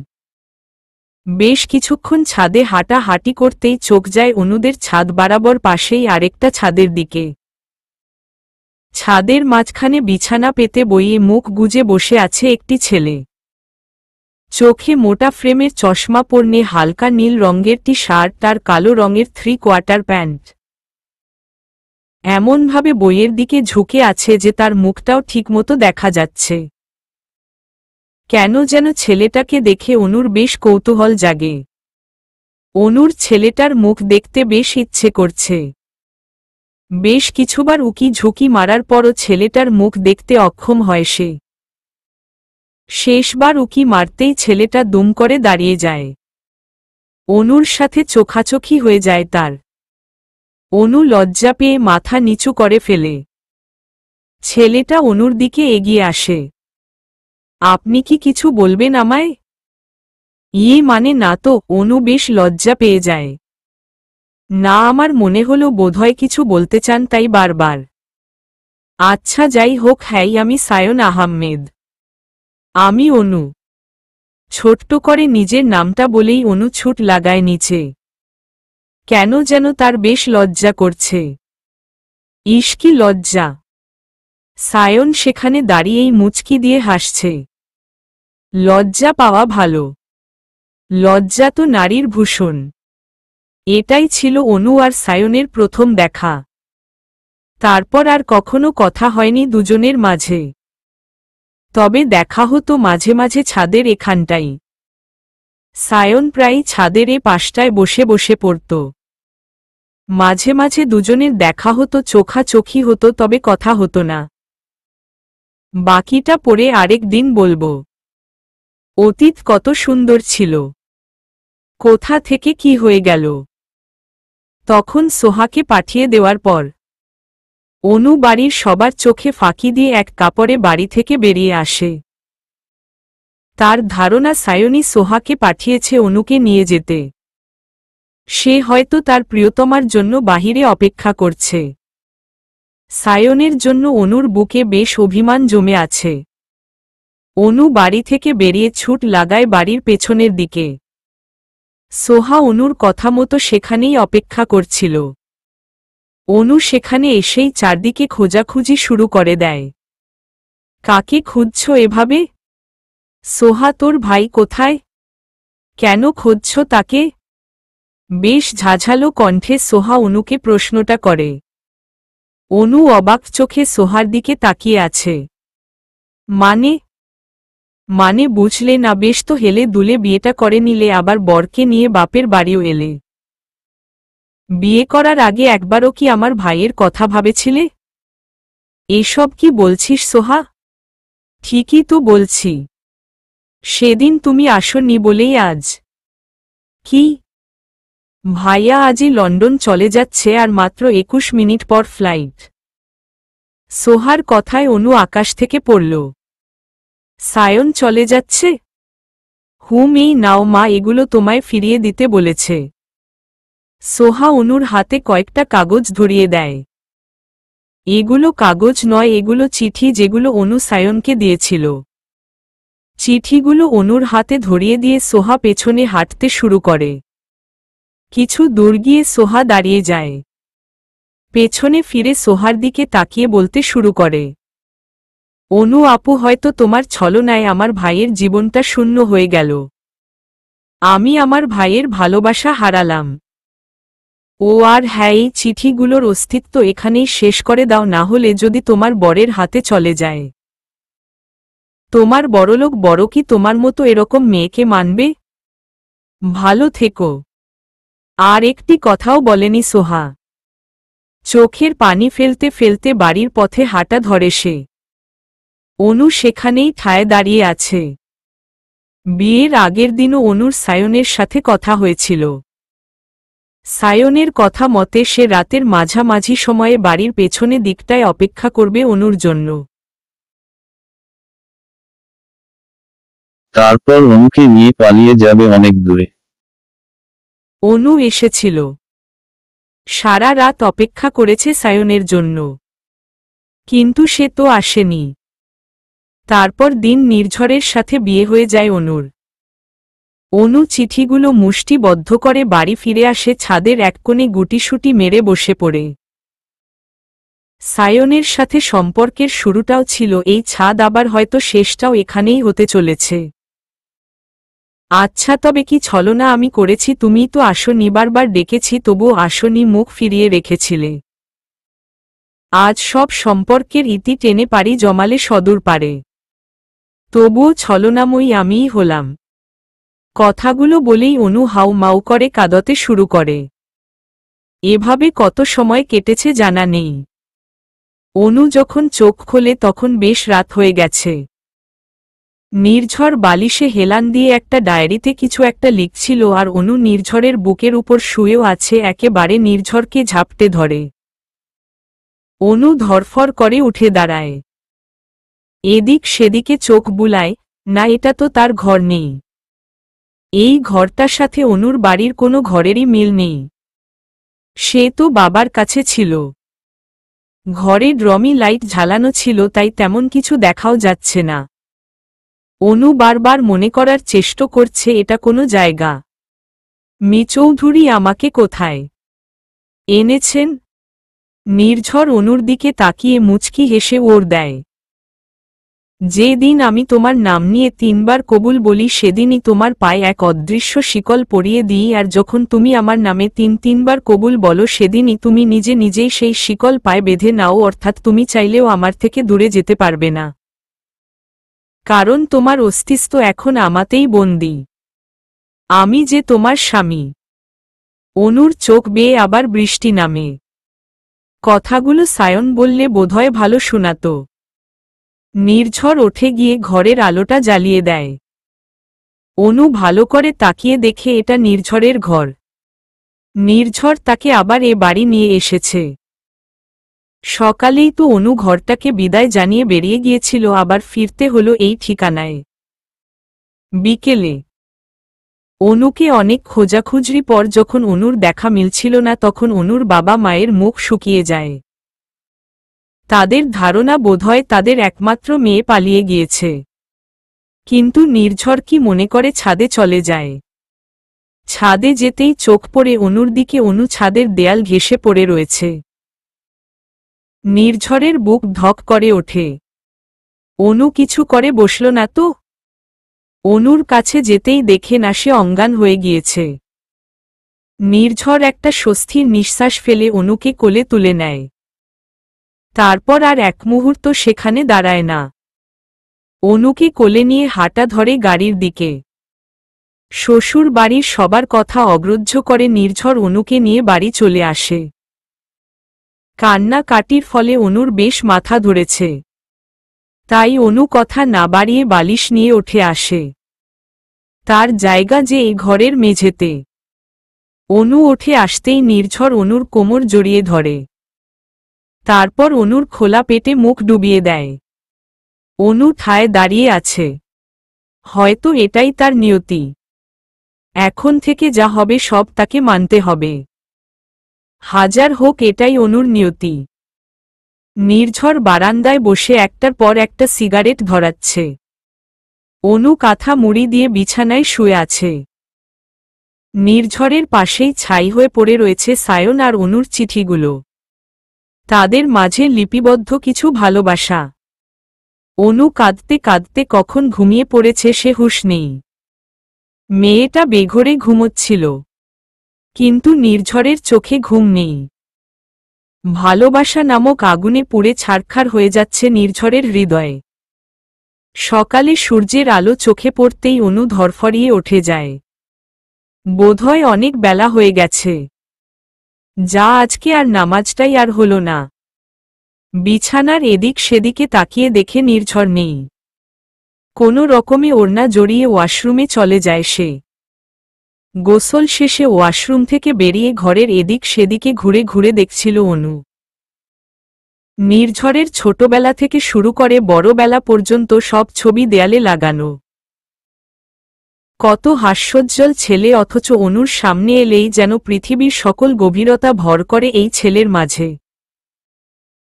বেশ কিছুক্ষণ ছাদে হাঁটাহাঁটি করতেই চোখ যায় অনুদের ছাদ বরাবর পাশেই আরেকটা ছাদের দিকে। ছাদের মাঝখানে বিছানা পেতে বইয়ে মুখ গুজে বসে আছে একটি ছেলে। চোখে মোটা ফ্রেমের চশমা, পরনে হালকা নীল রঙের টি শার্ট আর কালো রঙের 3/4 প্যান্ট। এমনভাবে বইয়ের দিকে ঝুঁকে আছে যে তার মুখটাও ঠিকমতো দেখা যাচ্ছে। কেন যেন ছেলেটাকে দেখে অনুর বেশ কৌতূহল জাগে। অনুর ছেলেটার মুখ দেখতে বেশ ইচ্ছে করছে। বেশ কিছুবার উকি ঝুঁকি মারার পরও ছেলেটার মুখ দেখতে অক্ষম হয় সে। শেষবার উকি মারতেই ছেলেটা দুম করে দাঁড়িয়ে যায়। অনুর সাথে চোখাচোখি হয়ে যায় তার। অনু লজ্জা পেয়ে মাথা নিচু করে ফেলে। ছেলেটা অনুর দিকে এগিয়ে আসে। আপনি কি কিছু বলবেন আমায়? মানে না তো। অনু বেশ লজ্জা পেয়ে যায়। না, আমার মনে হলো বোধহয় কিছু বলতে চান, তাই বারবার। আচ্ছা, যাই হোক, হ্যাঁ, আমি সায়ন আহমেদ। আমি অনু। ছোট্ট করে নিজের নামটা বলেই অনু ছুট লাগায় নিচে। কেন যেন তার বেশ লজ্জা করছে। ইস, কি লজ্জা! সায়ন সেখানে দাঁড়িয়েই মুচকি দিয়ে হাসছে। লজ্জা পাওয়া ভালো। লজ্জা তো নারীর ভূষণ। এটাই ছিল অনু আর সায়নের প্রথম দেখা। তারপর আর কখনো কথা হয়নি দুজনের মাঝে। তবে দেখা হতো মাঝে মাঝে ছাদের এখানটাই। সায়ন প্রায় ছাদের এ পাশটায় বসে বসে পড়ত। মাঝে মাঝে দুজনের দেখা হতো, চোখাচোখি হতো, তবে কথা হতো না। বাকিটা পরে আরেক দিন বলবো। অতীত কত সুন্দর ছিল। কোথা থেকে কি হয়ে গেল। তখন সোহাকে পাঠিয়ে দেওয়ার পর অনু বাড়ির সবার চোখে ফাঁকি দিয়ে এক কাপড়ে বাড়ি থেকে বেরিয়ে আসে। তার ধারণা সায়নী সোহাকে পাঠিয়েছে অনুকে নিয়ে যেতে। সে হয়তো তার প্রিয়তমার জন্য বাহিরে অপেক্ষা করছে। সায়নের জন্য অনুর বুকে বেশ অভিমান জমে আছে। অনু বাড়ি থেকে বেরিয়ে ছুট লাগায় বাড়ির পেছনের দিকে। সোহা অনুর কথা মতো সেখানেই অপেক্ষা করছিল। অনু সেখানে এসেই চারদিকে খোঁজাখুঁজি শুরু করে দেয়। কাকে খুঁজছ এভাবে? সোহা, তোর ভাই কোথায়? কেন খুঁজছ তাকে? বেশ ঝাঝালো কণ্ঠে সোহা অনুকে প্রশ্নটা করে। অনু অবাক চোখে সোহার দিকে তাকিয়ে আছে। মানে বুঝলে না? বেশ তো হেলে দুলে বিয়েটা করে নিলে, আবার বরকে নিয়ে বাপের বাড়িও এলে। বিয়ে করার আগে একবারও কি আমার ভাইয়ের কথা ভাবেছিলে? এসব কি বলছিস সোহা? ঠিকই তো বলছি, সেদিন তুমি আসোনি বলেই আজ। কি? ভাইয়া আজই লন্ডন চলে যাচ্ছে, আর মাত্র 21 মিনিট পর ফ্লাইট। সোহার কথায় অনু আকাশ থেকে পড়ল। সায়ন চলে যাচ্ছে? এই নাও মা, এগুলো তোমায় ফিরিয়ে দিতে বলেছে। সোহা অনুর হাতে কয়েকটা কাগজ ধরিয়ে দেয়। এগুলো কাগজ নয়, এগুলো চিঠি, যেগুলো অনু সায়নকে দিয়েছিল। চিঠিগুলো অনুর হাতে ধরিয়ে দিয়ে সোহা পেছনে হাঁটতে শুরু করে। কিছু দূর গিয়ে সোহা দাঁড়িয়ে যায়। পেছনে ফিরে সোহার দিকে তাকিয়ে বলতে শুরু করে, অনু আপু, হয়তো তোমার ছলনায় আমার ভাইয়ের জীবনটা শূন্য হয়ে গেল। আমি আমার ভাইয়ের ভালোবাসা হারালাম। ও আর হ্যাঁ, এই চিঠিগুলোর অস্তিত্ব এখানেই শেষ করে দাও, না হলে যদি তোমার বরের হাতে চলে যায়। তোমার বড়লোক বড় কি তোমার মতো এরকম মেয়েকে মানবে? ভালো থেকো। আর একটি কথাও বলেনি সোহা। চোখের পানি ফেলতে ফেলতে বাড়ির পথে হাঁটা ধরে সে। অনু সেখানেই ঠায় দাঁড়িয়ে আছে। বিয়ের আগের দিনও অনুর সায়নের সাথে কথা হয়েছিল। সায়নের কথা মতে সে রাতের মাঝামাঝি সময়ে বাড়ির পেছনে দিকটায় অপেক্ষা করবে অনুর জন্য। তারপর অনুকে নিয়ে পালিয়ে যাবে অনেক দূরে। অনু এসেছিল। সারা রাত অপেক্ষা করেছে সায়নের জন্য, কিন্তু সে তো আসেনি। তারপর দিন নির্ঝরের সাথে বিয়ে হয়ে যায় অনুর। অনু চিঠিগুলো মুষ্টিবদ্ধ করে বাড়ি ফিরে আসে, ছাদের এক কোণে গুটিসুটি মেরে বসে পড়ে। সায়নের সাথে সম্পর্কের শুরুটাও ছিল এই ছাদ, আবার হয়তো শেষটাও এখানেই হতে চলেছে। আচ্ছা, তবে কি ছলনা আমি করেছি? তুমিই তো আসনি, বারবার ডেকেছি তবুও আসনি, মুখ ফিরিয়ে রেখেছিলে। আজ সব সম্পর্কের ইতি টেনে পারি জমালে সদূর পারে। তবুও ছলনাময়ী আমিই হলাম। কথাগুলো বলেই অনু হাউ মাউ করে কাঁদতে শুরু করে। এভাবে কত সময় কেটেছে জানা নেই। অনু যখন চোখ খোলে তখন বেশ রাত হয়ে গেছে। নির্ঝর বালিশে হেলান দিয়ে একটা ডায়েরিতে কিছু একটা লিখছিল, আর অনু নির্ঝরের বুকের উপর শুয়েও আছে, একেবারে নির্ঝরকে ঝাপটে ধরে। অনু ধরফর করে উঠে দাঁড়ায়। এদিক সেদিকে চোখ বুলায়, না, এটা তো তার ঘর নেই। এই ঘরটার সাথে অনুর বাড়ির কোনো ঘরেরই মিল নেই। সে তো বাবার কাছে ছিল। ঘরে ড্রমি লাইট ঝালানো ছিল, তাই তেমন কিছু দেখাও যাচ্ছে না। অনু বারবার মনে করার চেষ্টা করছে এটা কোনো জায়গা। মি চৌধুরী আমাকে কোথায় এনেছেন? নির্ঝর অনুর দিকে তাকিয়ে মুচকি হেসে ওর দেয়। যে দিন আমি তোমার নাম নিয়ে 3 বার কবুল বলি, সেদিনই তোমার পায়ে এক অদৃশ্য শিকল পরিয়ে দিই, আর যখন তুমি আমার নামে 3 বার কবুল বলো, সেদিনই তুমি নিজে নিজেই সেই শিকল পায়ে বেঁধে নাও, অর্থাৎ তুমি চাইলেও আমার থেকে দূরে যেতে পারবে না। কারণ তোমার অস্তিত্ব এখন আমাতেই বন্দী। আমি যে তোমার স্বামী। অনুর চোখ বেয়ে আবার বৃষ্টি নামে। কথাগুলো সায়ন বললে বোধহয় ভালো শোনাত। নির্ঝর ওঠে গিয়ে ঘরের আলোটা জ্বালিয়ে দেয়। অনু ভালো করে তাকিয়ে দেখে এটা নির্ঝরের ঘর। নির্ঝর তাকে আবার এ বাড়ি নিয়ে এসেছে। সকালেই তো অনু ঘরটাকে বিদায় জানিয়ে বেরিয়ে গিয়েছিল, আবার ফিরতে হলো এই ঠিকানায়। বিকেলে অনুকে অনেক খোঁজাখুঁজরি পর যখন অনুর দেখা মিলছিল না, তখন অনুর বাবা মায়ের মুখ শুকিয়ে যায়। তাদের ধারণা বোধহয় তাদের একমাত্র মেয়ে পালিয়ে গিয়েছে। কিন্তু নির্ঝর কি মনে করে ছাদে চলে যায়। ছাদে যেতেই চোখ পড়ে অনুর দিকে। অনু ছাদের দেয়াল ঘেঁষে পড়ে রয়েছে। নির্ঝরের বুক ধক করে ওঠে। অনু কিছু করে বসল না তো? অনুর কাছে যেতেই দেখে না সে অজ্ঞান হয়ে গিয়েছে। নির্ঝর একটা স্বস্তির নিঃশ্বাস ফেলে অনুকে কোলে তুলে নেয়। তারপর আর এক মুহূর্ত সেখানে দাঁড়ায় না। অনুকে কোলে নিয়ে হাঁটা ধরে গাড়ির দিকে। শ্বশুর বাড়ির সবার কথা অগ্রাহ্য করে নির্ঝর অনুকে নিয়ে বাড়ি চলে আসে। কান্নাকাটির ফলে অনুর বেশ মাথা ধরেছে। তাই অনু কথা না বাড়িয়ে বালিশ নিয়ে উঠে আসে। তার জায়গা যে এই ঘরের মেঝেতে। অনু উঠে আসতেই নির্ঝর অনুর কোমর জড়িয়ে ধরে। তারপর অনুর খোলা পেটে মুখ ডুবিয়ে দেয়। অনু ঠায় দাঁড়িয়ে আছে। হয়তো এটাই তার নিয়তি। এখন থেকে যা হবে সব তাকে মানতে হবে। হাজার হোক এটাই অনুর নিয়তি। নির্ঝর বারান্দায় বসে একটার পর একটা সিগারেট ধরাচ্ছে। অনু কাঁথা মুড়ি দিয়ে বিছানায় শুয়ে আছে। নির্ঝরের পাশেই ছাই হয়ে পড়ে রয়েছে সায়ন আর অনুর চিঠিগুলো। তাদের মাঝে লিপিবদ্ধ কিছু ভালোবাসা। অনু কাঁদতে কাঁদতে কখন ঘুমিয়ে পড়েছে সে হুঁশ নেই। মেয়েটা বেঘোরে ঘুমোচ্ছিল। কিন্তু নির্ঝরের চোখে ঘুম নেই। ভালোবাসা নামক আগুনে পুড়ে ছারখার হয়ে যাচ্ছে নির্ঝরের হৃদয়ে। সকালে সূর্যের আলো চোখে পড়তেই অনু ধরফরিয়ে উঠে যায়। বোধহয় অনেক বেলা হয়ে গেছে। যা আজকে আর নামাজটাই আর হল না। বিছানার এদিক সেদিকে তাকিয়ে দেখে নির্ঝর নেই। কোনো রকমে ওড়না জড়িয়ে ওয়াশরুমে চলে যায় সে। গোসল শেষে ওয়াশরুম থেকে বেরিয়ে ঘরের এদিক সেদিকে ঘুরে ঘুরে দেখছিল অনু। নির্ঝরের ছোটবেলা থেকে শুরু করে বড়বেলা পর্যন্ত সব ছবি দেয়ালে লাগানো। কত হাস্যোজ্জ্বল ছেলে, অথচ অনুর সামনে এলেই যেন পৃথিবীর সকল গভীরতা ভর করে এই ছেলের মাঝে।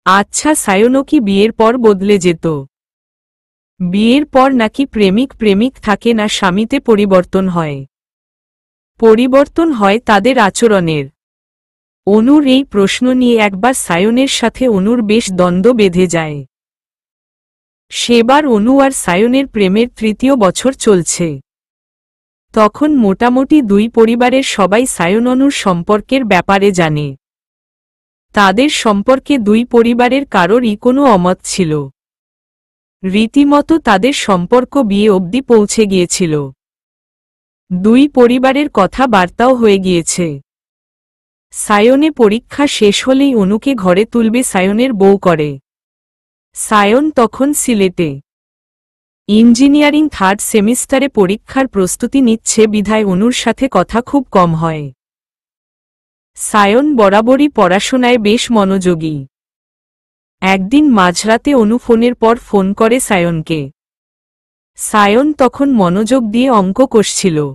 আচ্ছা, সায়নও কি বিয়ের পর বদলে যেত? বিয়ের পর নাকি প্রেমিক প্রেমিক থাকে না, স্বামীতে পরিবর্তন হয়। পরিবর্তন হয় তাদের আচরণের। অনুর এই প্রশ্ন নিয়ে একবার সায়নের সাথে অনুর বেশ দ্বন্দ্ব বেঁধে যায়। সেবার অনু আর সায়নের প্রেমের ৩য় বছর চলছে। তখন মোটামুটি দুই পরিবারের সবাই সায়ন অনুর সম্পর্কের ব্যাপারে জানে। তাদের সম্পর্কে দুই পরিবারের কারোরই কোনো অমত ছিল। রীতিমতো তাদের সম্পর্ক বিয়ে অবধি পৌঁছে গিয়েছিল। দুই পরিবারের কথাবার্তাও হয়ে গিয়েছে। সায়নে পরীক্ষা শেষ হলেই অনুকে ঘরে তুলবে সায়নের বউ করে। সায়ন তখন সিলেটে ইঞ্জিনিয়ারিং 3rd সেমিস্টারে পরীক্ষার প্রস্তুতি নিচ্ছে বিধায় অনুর সাথে কথা খুব কম হয়। সায়ন বরাবরই পড়াশোনায় বেশ মনোযোগী। একদিন মাঝরাতে অনু ফোনের পর ফোন করে সায়নকে। সায়ন তখন মনোযোগ দিয়ে অঙ্ক কষছিল।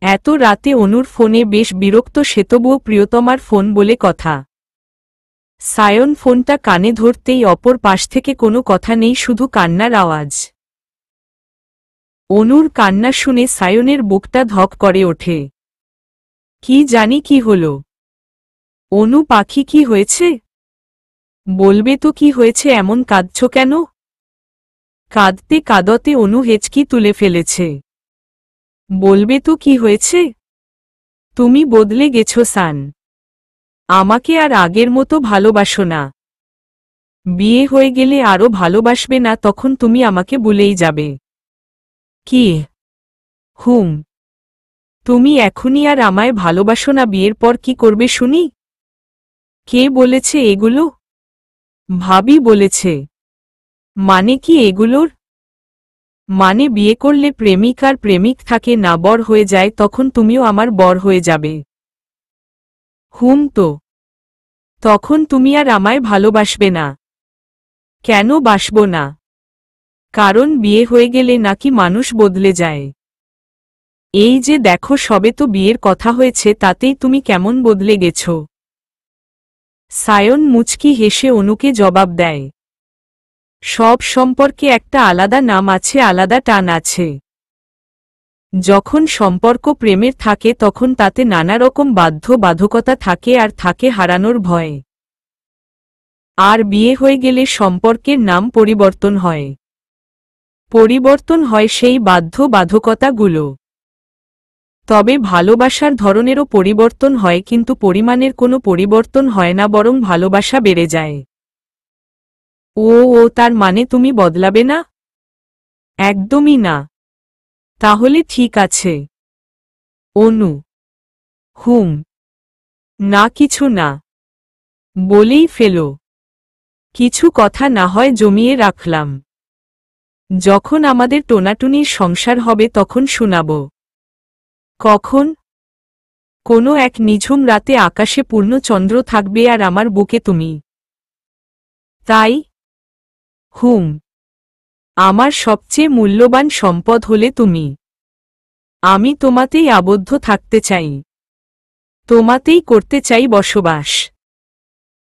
এত রাতে অনুর ফোনে বেশ বিরক্ত সে, তবুও প্রিয়তমার ফোন বলে কথা। সায়ন ফোনটা কানে ধরতেই অপর পাশ থেকে কোনো কথা নেই, শুধু কান্নার আওয়াজ। অনুর কান্না শুনে সায়নের বুকটা ধক করে ওঠে। কি জানি কি হল। অনু পাখি, কি হয়েছে? বলবে তো কি হয়েছে, এমন কাঁদছ কেন? কাঁদতে কাঁদতে অনু হেঁচকি তুলে ফেলেছে। বলবে তো কি হয়েছে? তুমি বদলে গেছো সান। আমাকে আর আগের মতো ভালোবাসো না। বিয়ে হয়ে গেলে আরো ভালোবাসবে না, তখন তুমি আমাকে ভুলেই যাবে। কি? হুম। তুমি এখনই আর আমায় ভালোবাসো না, বিয়ের পর কি করবে শুনি? কে বলেছে এগুলো? ভাবি বলেছে। মানে কি এগুলোর? মানে বিয়ে করলে প্রেমিক আর প্রেমিক থাকে না, বর হয়ে যায়, তখন তুমিও আমার বর হয়ে যাবে। হুম, তো তখন তুমি আর আমায় ভালোবাসবে না। কেন বাসব না? কারণ বিয়ে হয়ে গেলে নাকি মানুষ বদলে যায়। এই যে দেখো, সবে তো বিয়ের কথা হয়েছে, তাতেই তুমি কেমন বদলে গেছ। সায়ন মুচকি হেসে অনুকে জবাব দেয়। সব সম্পর্কে একটা আলাদা নাম আছে, আলাদা টান আছে। যখন সম্পর্ক প্রেমের থাকে তখন তাতে নানা রকম বাধ্যবাধকতা থাকে, আর থাকে হারানোর ভয়। আর বিয়ে হয়ে গেলে সম্পর্কের নাম পরিবর্তন হয়। পরিবর্তন হয় সেই বাধ্যবাধকতাগুলো। তবে ভালোবাসার ধরনেরও পরিবর্তন হয়, কিন্তু পরিমাণের কোনো পরিবর্তন হয় না, বরং ভালোবাসা বেড়ে যায়। ও ও তার মানে তুমি বদলাবে না? একদমই না। তাহলে ঠিক আছে। অনু হুম। না, কিছু না বলেই ফেলো। কিছু কথা না হয় জমিয়ে রাখলাম। যখন আমাদের টোনাটুনির সংসার হবে তখন শুনাব। কখন? কোনো এক নিঝুম রাতে আকাশে পূর্ণ চন্দ্র থাকবে আর আমার বুকে তুমি। তাই? হুম। আমার সবচেয়ে মূল্যবান সম্পদ হলে তুমি। আমি তোমাতেই আবদ্ধ থাকতে চাই। তোমাতেই করতে চাই বসবাস।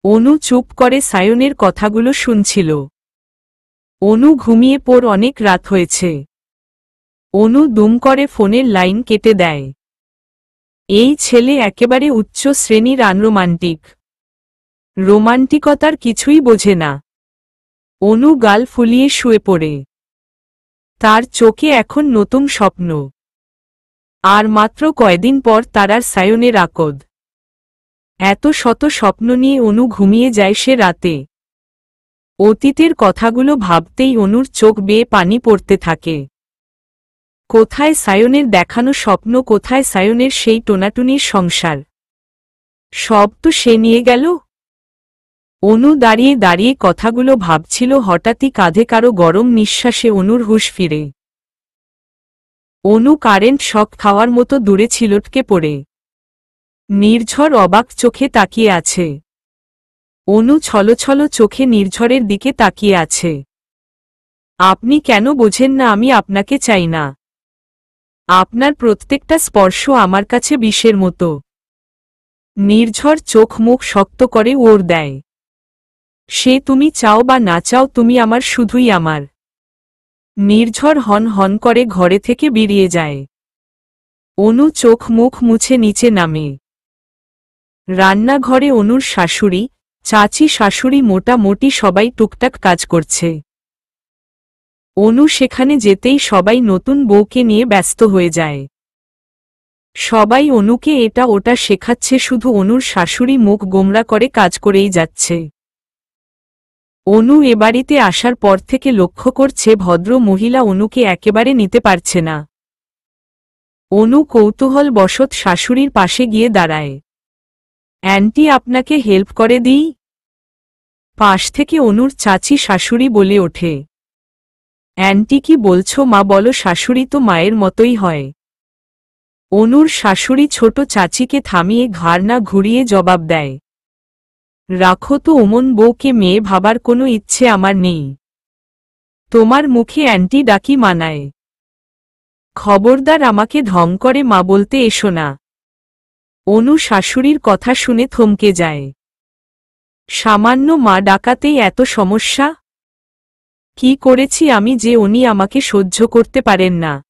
অনু চুপ করে সায়নের কথাগুলো শুনছিল। অনু ঘুমিয়ে পড়, অনেক রাত হয়েছে। অনু দুম করে ফোনের লাইন কেটে দেয়। এই ছেলে একেবারে উচ্চ শ্রেণীর আনরোমান্টিক। রোমান্টিকতার কিছুই বোঝে না। অনু গাল ফুলিয়ে শুয়ে পড়ে। তার চোখে এখন নতুন স্বপ্ন। আর মাত্র কয়দিন পর তার আর সায়নের আকদ। এত শত স্বপ্ন নিয়ে অনু ঘুমিয়ে যায় সে রাতে। অতীতের কথাগুলো ভাবতেই অনুর চোখ বেয়ে পানি পড়তে থাকে। কোথায় সায়নের দেখানো স্বপ্ন, কোথায় সায়নের সেই টোনাটুনির সংসার? সব তো সে নিয়ে গেল। অনু দাঁড়িয়ে দাঁড়িয়ে কথাগুলো ভাবছিল, হঠাৎই কাঁধে কারো গরম নিঃশ্বাসে অনুর হুঁশ ফিরে। অনু কারেন্ট শক খাওয়ার মতো দূরে ছিলটকে পড়ে। নির্ঝর অবাক চোখে তাকিয়ে আছে। অনু ছলছল চোখে নির্ঝরের দিকে তাকিয়ে আছে। আপনি কেন বোঝেন না আমি আপনাকে চাই না? আপনার প্রত্যেকটা স্পর্শ আমার কাছে বিষের মতো। নির্ঝর চোখ মুখ শক্ত করে ওর দেয়। সে তুমি চাও বা না চাও তুমি আমার, শুধুই আমার। নির্ঝর হন হন করে ঘরে থেকে বেরিয়ে যায়। অনু চোখ মুখ মুছে নিচে নামে। রান্নাঘরে অনুর শাশুড়ি, চাচি, শাশুড়ি, মোটামুটি সবাই টুকটাক কাজ করছে। অনু সেখানে যেতেই সবাই নতুন বউকে নিয়ে ব্যস্ত হয়ে যায়। সবাই অনুকে এটা ওটা শেখাচ্ছে, শুধু অনুর শাশুড়ি মুখ গোমরা করে কাজ করেই যাচ্ছে। অনু এ বাড়িতে আসার পর থেকে লক্ষ্য করছে ভদ্র মহিলা অনুকে একেবারে নিতে পারছে না। অনু কৌতূহলবশত শাশুড়ির পাশে গিয়ে দাঁড়ায়। অ্যান্টি, আপনাকে হেল্প করে দিই? পাশ থেকে অনুর চাচি শাশুড়ি বলে ওঠে। অ্যান্টি কি বলছো মা? বলো, শাশুড়ি তো মায়ের মতোই হয়। অনুর শাশুড়ি ছোট চাচিকে থামিয়ে ঘাড় না ঘুরিয়ে জবাব দেয়। রাখো তো ওমন বউকে, মেয়ে ভাবার কোনো ইচ্ছে আমার নেই। তোমার মুখে অ্যান্টি ডাকি মানায়? খবরদার আমাকে ঢং করে মা বলতে এসো না। অনু শাশুড়ির কথা শুনে থমকে যায়। সামান্য মা ডাকাতেই এত সমস্যা? কি করেছি আমি যে উনি আমাকে সহ্য করতে পারেন না?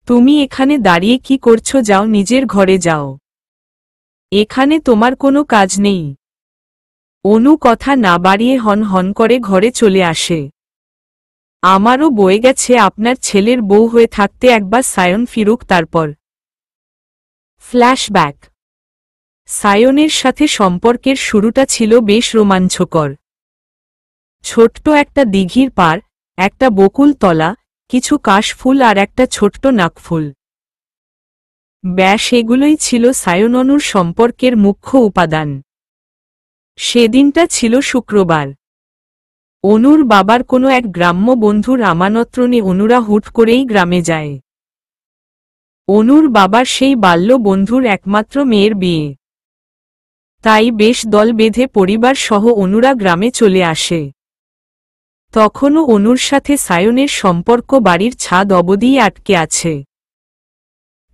তুমি এখানে দাঁড়িয়ে কি করছো? যাও, নিজের ঘরে যাও। এখানে তোমার কোনো কাজ নেই। অনু কথা না বাড়িয়ে হন হন করে ঘরে চলে আসে। আমারও বয়ে গেছে আপনার ছেলের বউ হয়ে থাকতে, একবার সায়ন ফিরুক তারপর। ফ্ল্যাশব্যাক। সায়নের সাথে সম্পর্কের শুরুটা ছিল বেশ রোমাঞ্চকর। ছোট্ট একটা দিঘির পার, একটা বকুল তলা, কিছু কাশফুল আর একটা ছোট্ট নাকফুল। ব্যাস, এগুলোই ছিল সায়ন অনুর সম্পর্কের মুখ্য উপাদান। সেদিনটা ছিল শুক্রবার। অনুর বাবার কোনো এক গ্রাম্য বন্ধুর আমানত্রণে অনুরা হুট করেই গ্রামে যায়। অনুর বাবার সেই বাল্য বন্ধুর একমাত্র মেয়ের বিয়ে। তাই বেশ দল বেঁধে পরিবার সহ অনুরা গ্রামে চলে আসে। তখনও অনুর সাথে সায়নের সম্পর্ক বাড়ির ছাদ অবধিই আটকে আছে।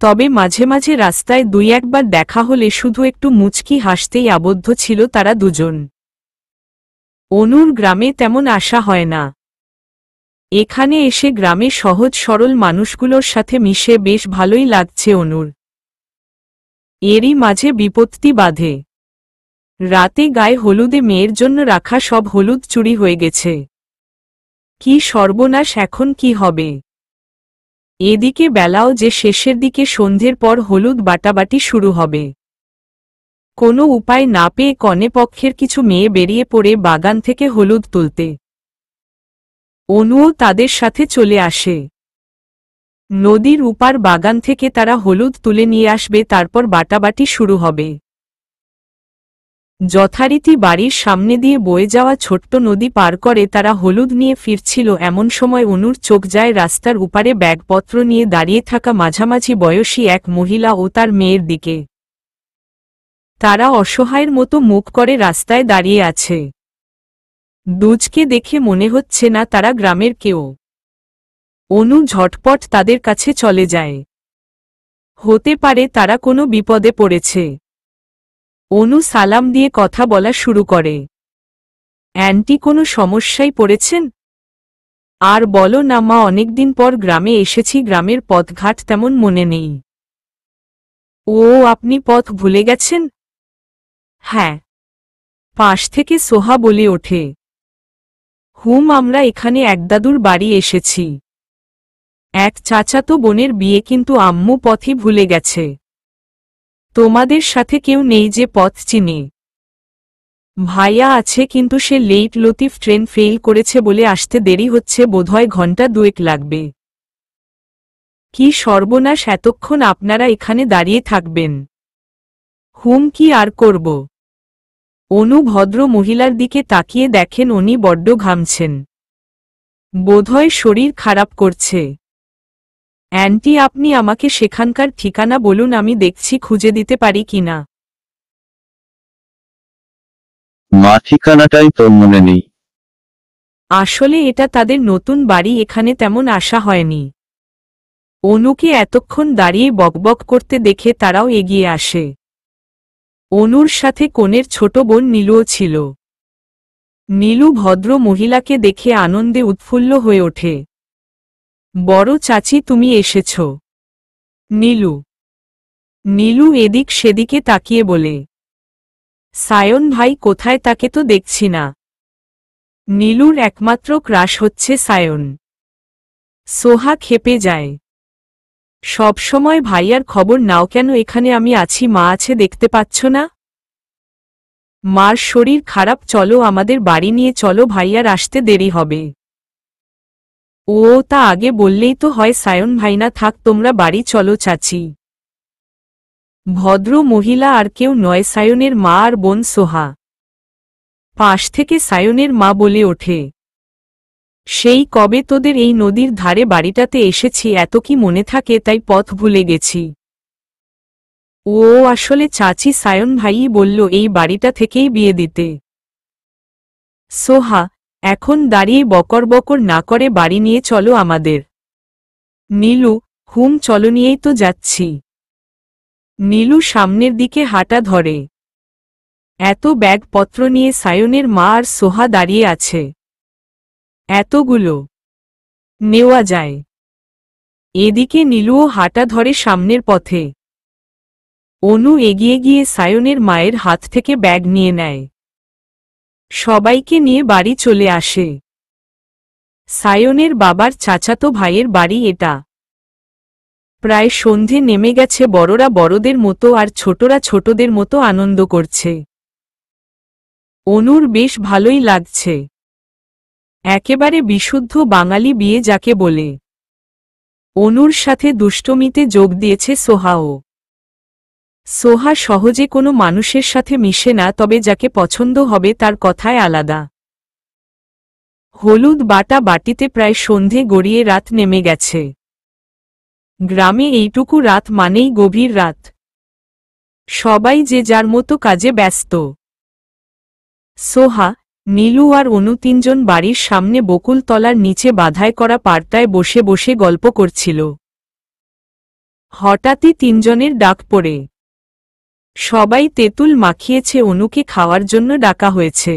তবে মাঝে মাঝে রাস্তায় দুই একবার দেখা হলে শুধু একটু মুচকি হাসতেই আবদ্ধ ছিল তারা দুজন। অনুর গ্রামে তেমন আসা হয় না। এখানে এসে গ্রামে সহজ সরল মানুষগুলোর সাথে মিশে বেশ ভালোই লাগছে অনুর। এরই মাঝে বিপত্তি বাধে। রাতে গায়ে হলুদে মেয়ের জন্য রাখা সব হলুদ চুরি হয়ে গেছে। কি সর্বনাশ! এখন কি হবে? এদিকে বেলাও যে শেষের দিকে, সন্ধ্যের পর হলুদ বাটাবাটি শুরু হবে। কোনো উপায় না পেয়ে কনেপক্ষের কিছু মেয়ে বেরিয়ে পড়ে বাগান থেকে হলুদ তুলতে। অনুও তাদের সাথে চলে আসে। নদীর উপার বাগান থেকে তারা হলুদ তুলে নিয়ে আসবে, তারপর বাটাবাটি শুরু হবে। যথারীতি বাড়ির সামনে দিয়ে বয়ে যাওয়া ছোট্ট নদী পার করে তারা হলুদ নিয়ে ফিরছিল এমন সময় অনুর চোখ যায় রাস্তার উপারে ব্যাগপত্র নিয়ে দাঁড়িয়ে থাকা মাঝামাঝি বয়সী এক মহিলা ও তার মেয়ের দিকে। তারা অসহায়ের মতো মুখ করে রাস্তায় দাঁড়িয়ে আছে। দুজকে দেখে মনে হচ্ছে না তারা গ্রামের কেউ। অনু ঝটপট তাদের কাছে চলে যায়। হতে পারে তারা কোনো বিপদে পড়েছে। অনু সালাম দিয়ে কথা বলা শুরু করে। অ্যান্টি কোনো সমস্যায় পড়েছেন? আর বলো না মা, অনেকদিন পর গ্রামে এসেছি, গ্রামের পথঘাট তেমন মনে নেই। ও, আপনি পথ ভুলে গেছেন? হ্যাঁ, পাশ থেকে সোহা বলে ওঠে। আমরা এখানে এক দাদুর বাড়ি এসেছি। এক চাচাতো বোনের বিয়ে, কিন্তু আম্মু পথই ভুলে গেছে। তোমাদের সাথে কেউ নেই যে পথ চিনে? ভাইয়া আছে, কিন্তু সে লেট লতিফ ট্রেন ফেল করেছে বলে আসতে দেরি হচ্ছে, বোধহয় ঘন্টা দুয়েক লাগবে। কি সর্বনাশ, এতক্ষণ আপনারা এখানে দাঁড়িয়ে থাকবেন? কি আর করব। অনু ভদ্র মহিলার দিকে তাকিয়ে দেখেন উনি বড্ড ঘামছেন। বোধহয় শরীর খারাপ করছে। অ্যান্টি, আপনি আমাকে সেখানকার ঠিকানা বলুন, আমি দেখছি খুঁজে দিতে পারি কিনা। মা, ঠিকানাটাই তো মনে নেই। আসলে এটা তাদের নতুন বাড়ি, এখানে তেমন আসা হয়নি। অনুকে এতক্ষণ দাঁড়িয়ে বকবক করতে দেখে তারাও এগিয়ে আসে। অনুর সাথে কনের ছোট বোন নীলুও ছিল। নীলু ভদ্র মহিলাকে দেখে আনন্দে উৎফুল্ল হয়ে ওঠে। বড় চাচি, তুমি এসেছ? নীলু এদিক সেদিকে তাকিয়ে বলে। সায়ন ভাই কোথায়, তাকে তো দেখছি না। নীলুর একমাত্র ক্রাশ হচ্ছে সায়ন। সোহা ক্ষেপে যায়। সবসময় ভাইয়ার খবর নাও কেন? এখানে আমি আছি, মা আছে, দেখতে পাচ্ছ না? মার শরীর খারাপ, চলো আমাদের বাড়ি নিয়ে চলো, ভাইয়ার আসতে দেরি হবে। ও, তা আগে বললেই তো হয়। সায়ন ভাই না থাক, তোমরা বাড়ি চলো চাচি। ভদ্র মহিলা আর কেউ নয়, সায়নের মা আর বোন সোহা। পাশ থেকে সায়নের মা বলে ওঠে, সেই কবে তোদের এই নদীর ধারে বাড়িটাতে এসেছি, এত কি মনে থাকে, তাই পথ ভুলে গেছি। ও, আসলে চাচি সায়ন ভাইই বলল এই বাড়িটা থেকেই বিয়ে দিতে। সোহা, এখন দাঁড়িয়ে বকর বকর না করে বাড়ি নিয়ে চলো আমাদের। নীলু, চলো, নিয়েই তো যাচ্ছি। নীলু সামনের দিকে হাঁটা ধরে। এত ব্যাগপত্র নিয়ে সায়নের মা আর সোহা দাঁড়িয়ে আছে। এতগুলো নেওয়া যায়? এদিকে নীলুও হাঁটা ধরে সামনের পথে। অনু এগিয়ে গিয়ে সায়নের মায়ের হাত থেকে ব্যাগ নিয়ে নেয়। সবাইকে নিয়ে বাড়ি চলে আসে। সায়নের বাবার চাচাতো ভাইয়ের বাড়ি এটা। প্রায় সন্ধে নেমে গেছে, বড়রা বড়দের মতো আর ছোটরা ছোটদের মতো আনন্দ করছে। অনুর বেশ ভালোই লাগছে। একেবারে বিশুদ্ধ বাঙালি বিয়ে যাকে বলে। অনুর সাথে দুষ্টমিতে যোগ দিয়েছে সোহাও। সোহা সহজে কোনো মানুষের সাথে মিশে না, তবে যাকে পছন্দ হবে তার কথাই আলাদা। হলুদ বাটা বাটিতে প্রায় সন্ধে গড়িয়ে রাত নেমে গেছে। গ্রামে এইটুকু রাত মানেই গভীর রাত। সবাই যে যার মতো কাজে ব্যস্ত। সোহা, নীলু আর অনু তিনজন বাড়ির সামনে বকুলতলার নিচে বাধাই করা পাড়টায় বসে বসে গল্প করছিল। হঠাৎই তিনজনের ডাক পড়ে। সবাই তেঁতুল মাখিয়েছে, অনুকে খাওয়ার জন্য ডাকা হয়েছে।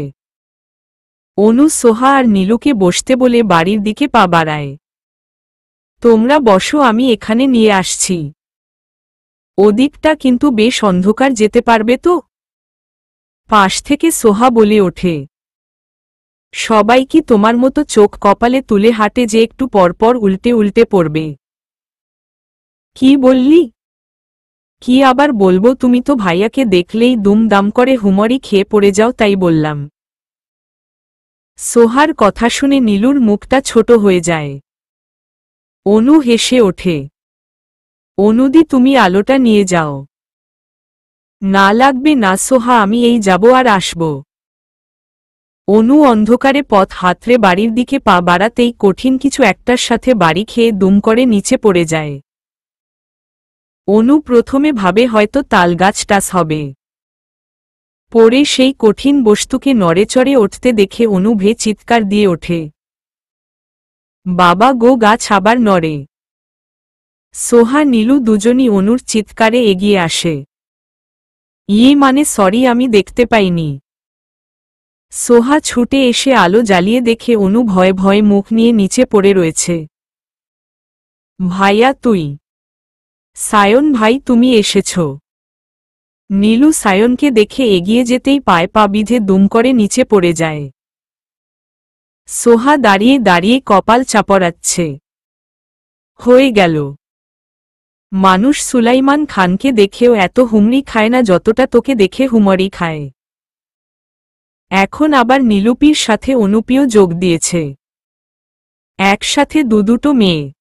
অনু সোহা আর নীলুকে বসতে বলে বাড়ির দিকে পা বাড়ায়। তোমরা বসো, আমি এখানে নিয়ে আসছি। ওদিকটা কিন্তু বেশ অন্ধকার, যেতে পারবে তো? পাশ থেকে সোহা বলে ওঠে। সবাই কি তোমার মতো চোখ কপালে তুলে হাঁটে যে একটু পরপর উল্টে উল্টে পড়বে? কি বললি? কি আবার বলবো, তুমি তো ভাইয়াকে দেখলেই দুমদাম করে হুমড়ি খেয়ে পড়ে যাও, তাই বললাম। সোহার কথা শুনে নীলুর মুখটা ছোট হয়ে যায়। অনু হেসে ওঠে। অনুদি, তুমি আলোটা নিয়ে যাও। না লাগবে না সোহা, আমি এই যাব আর আসব। অনু অন্ধকারে পথ হাতড়ে বাড়ির দিকে পা বাড়াতেই কঠিন কিছু একটার সাথে বাড়ি খেয়ে দুম করে নিচে পড়ে যায়। অনু প্রথমে ভাবে হয়তো তালগাছ টাস হবে। পরে সেই কঠিন বস্তুকে নড়েচড়ে উঠতে দেখে অনু ভে চিৎকার দিয়ে ওঠে, বাবা গো, গাছ আবার নড়ে। সোহা নীলু দুজনই অনুর চিৎকারে এগিয়ে আসে। মানে সরি, আমি দেখতে পাইনি। সোহা ছুটে এসে আলো জ্বালিয়ে দেখে অনু ভয়ে ভয়ে মুখ নিয়ে নিচে পড়ে রয়েছে। ভাইয়া তুই? সায়ন ভাই তুমি এসেছ? নীলু সায়নকে দেখে এগিয়ে যেতেই পায়ে পা বিঁধে দুম করে নিচে পড়ে যায়। সোহা দাঁড়িয়ে দাঁড়িয়ে কপাল চাপড়াচ্ছে। হয়ে গেল। মানুষ সুলাইমান খানকে দেখেও এত হুমড়ি খায় না যতটা তোকে দেখে হুমড়ি খায়। এখন আবার নীলুপির সাথে অনুপিও যোগ দিয়েছে। একসাথে দুটো মেয়ে।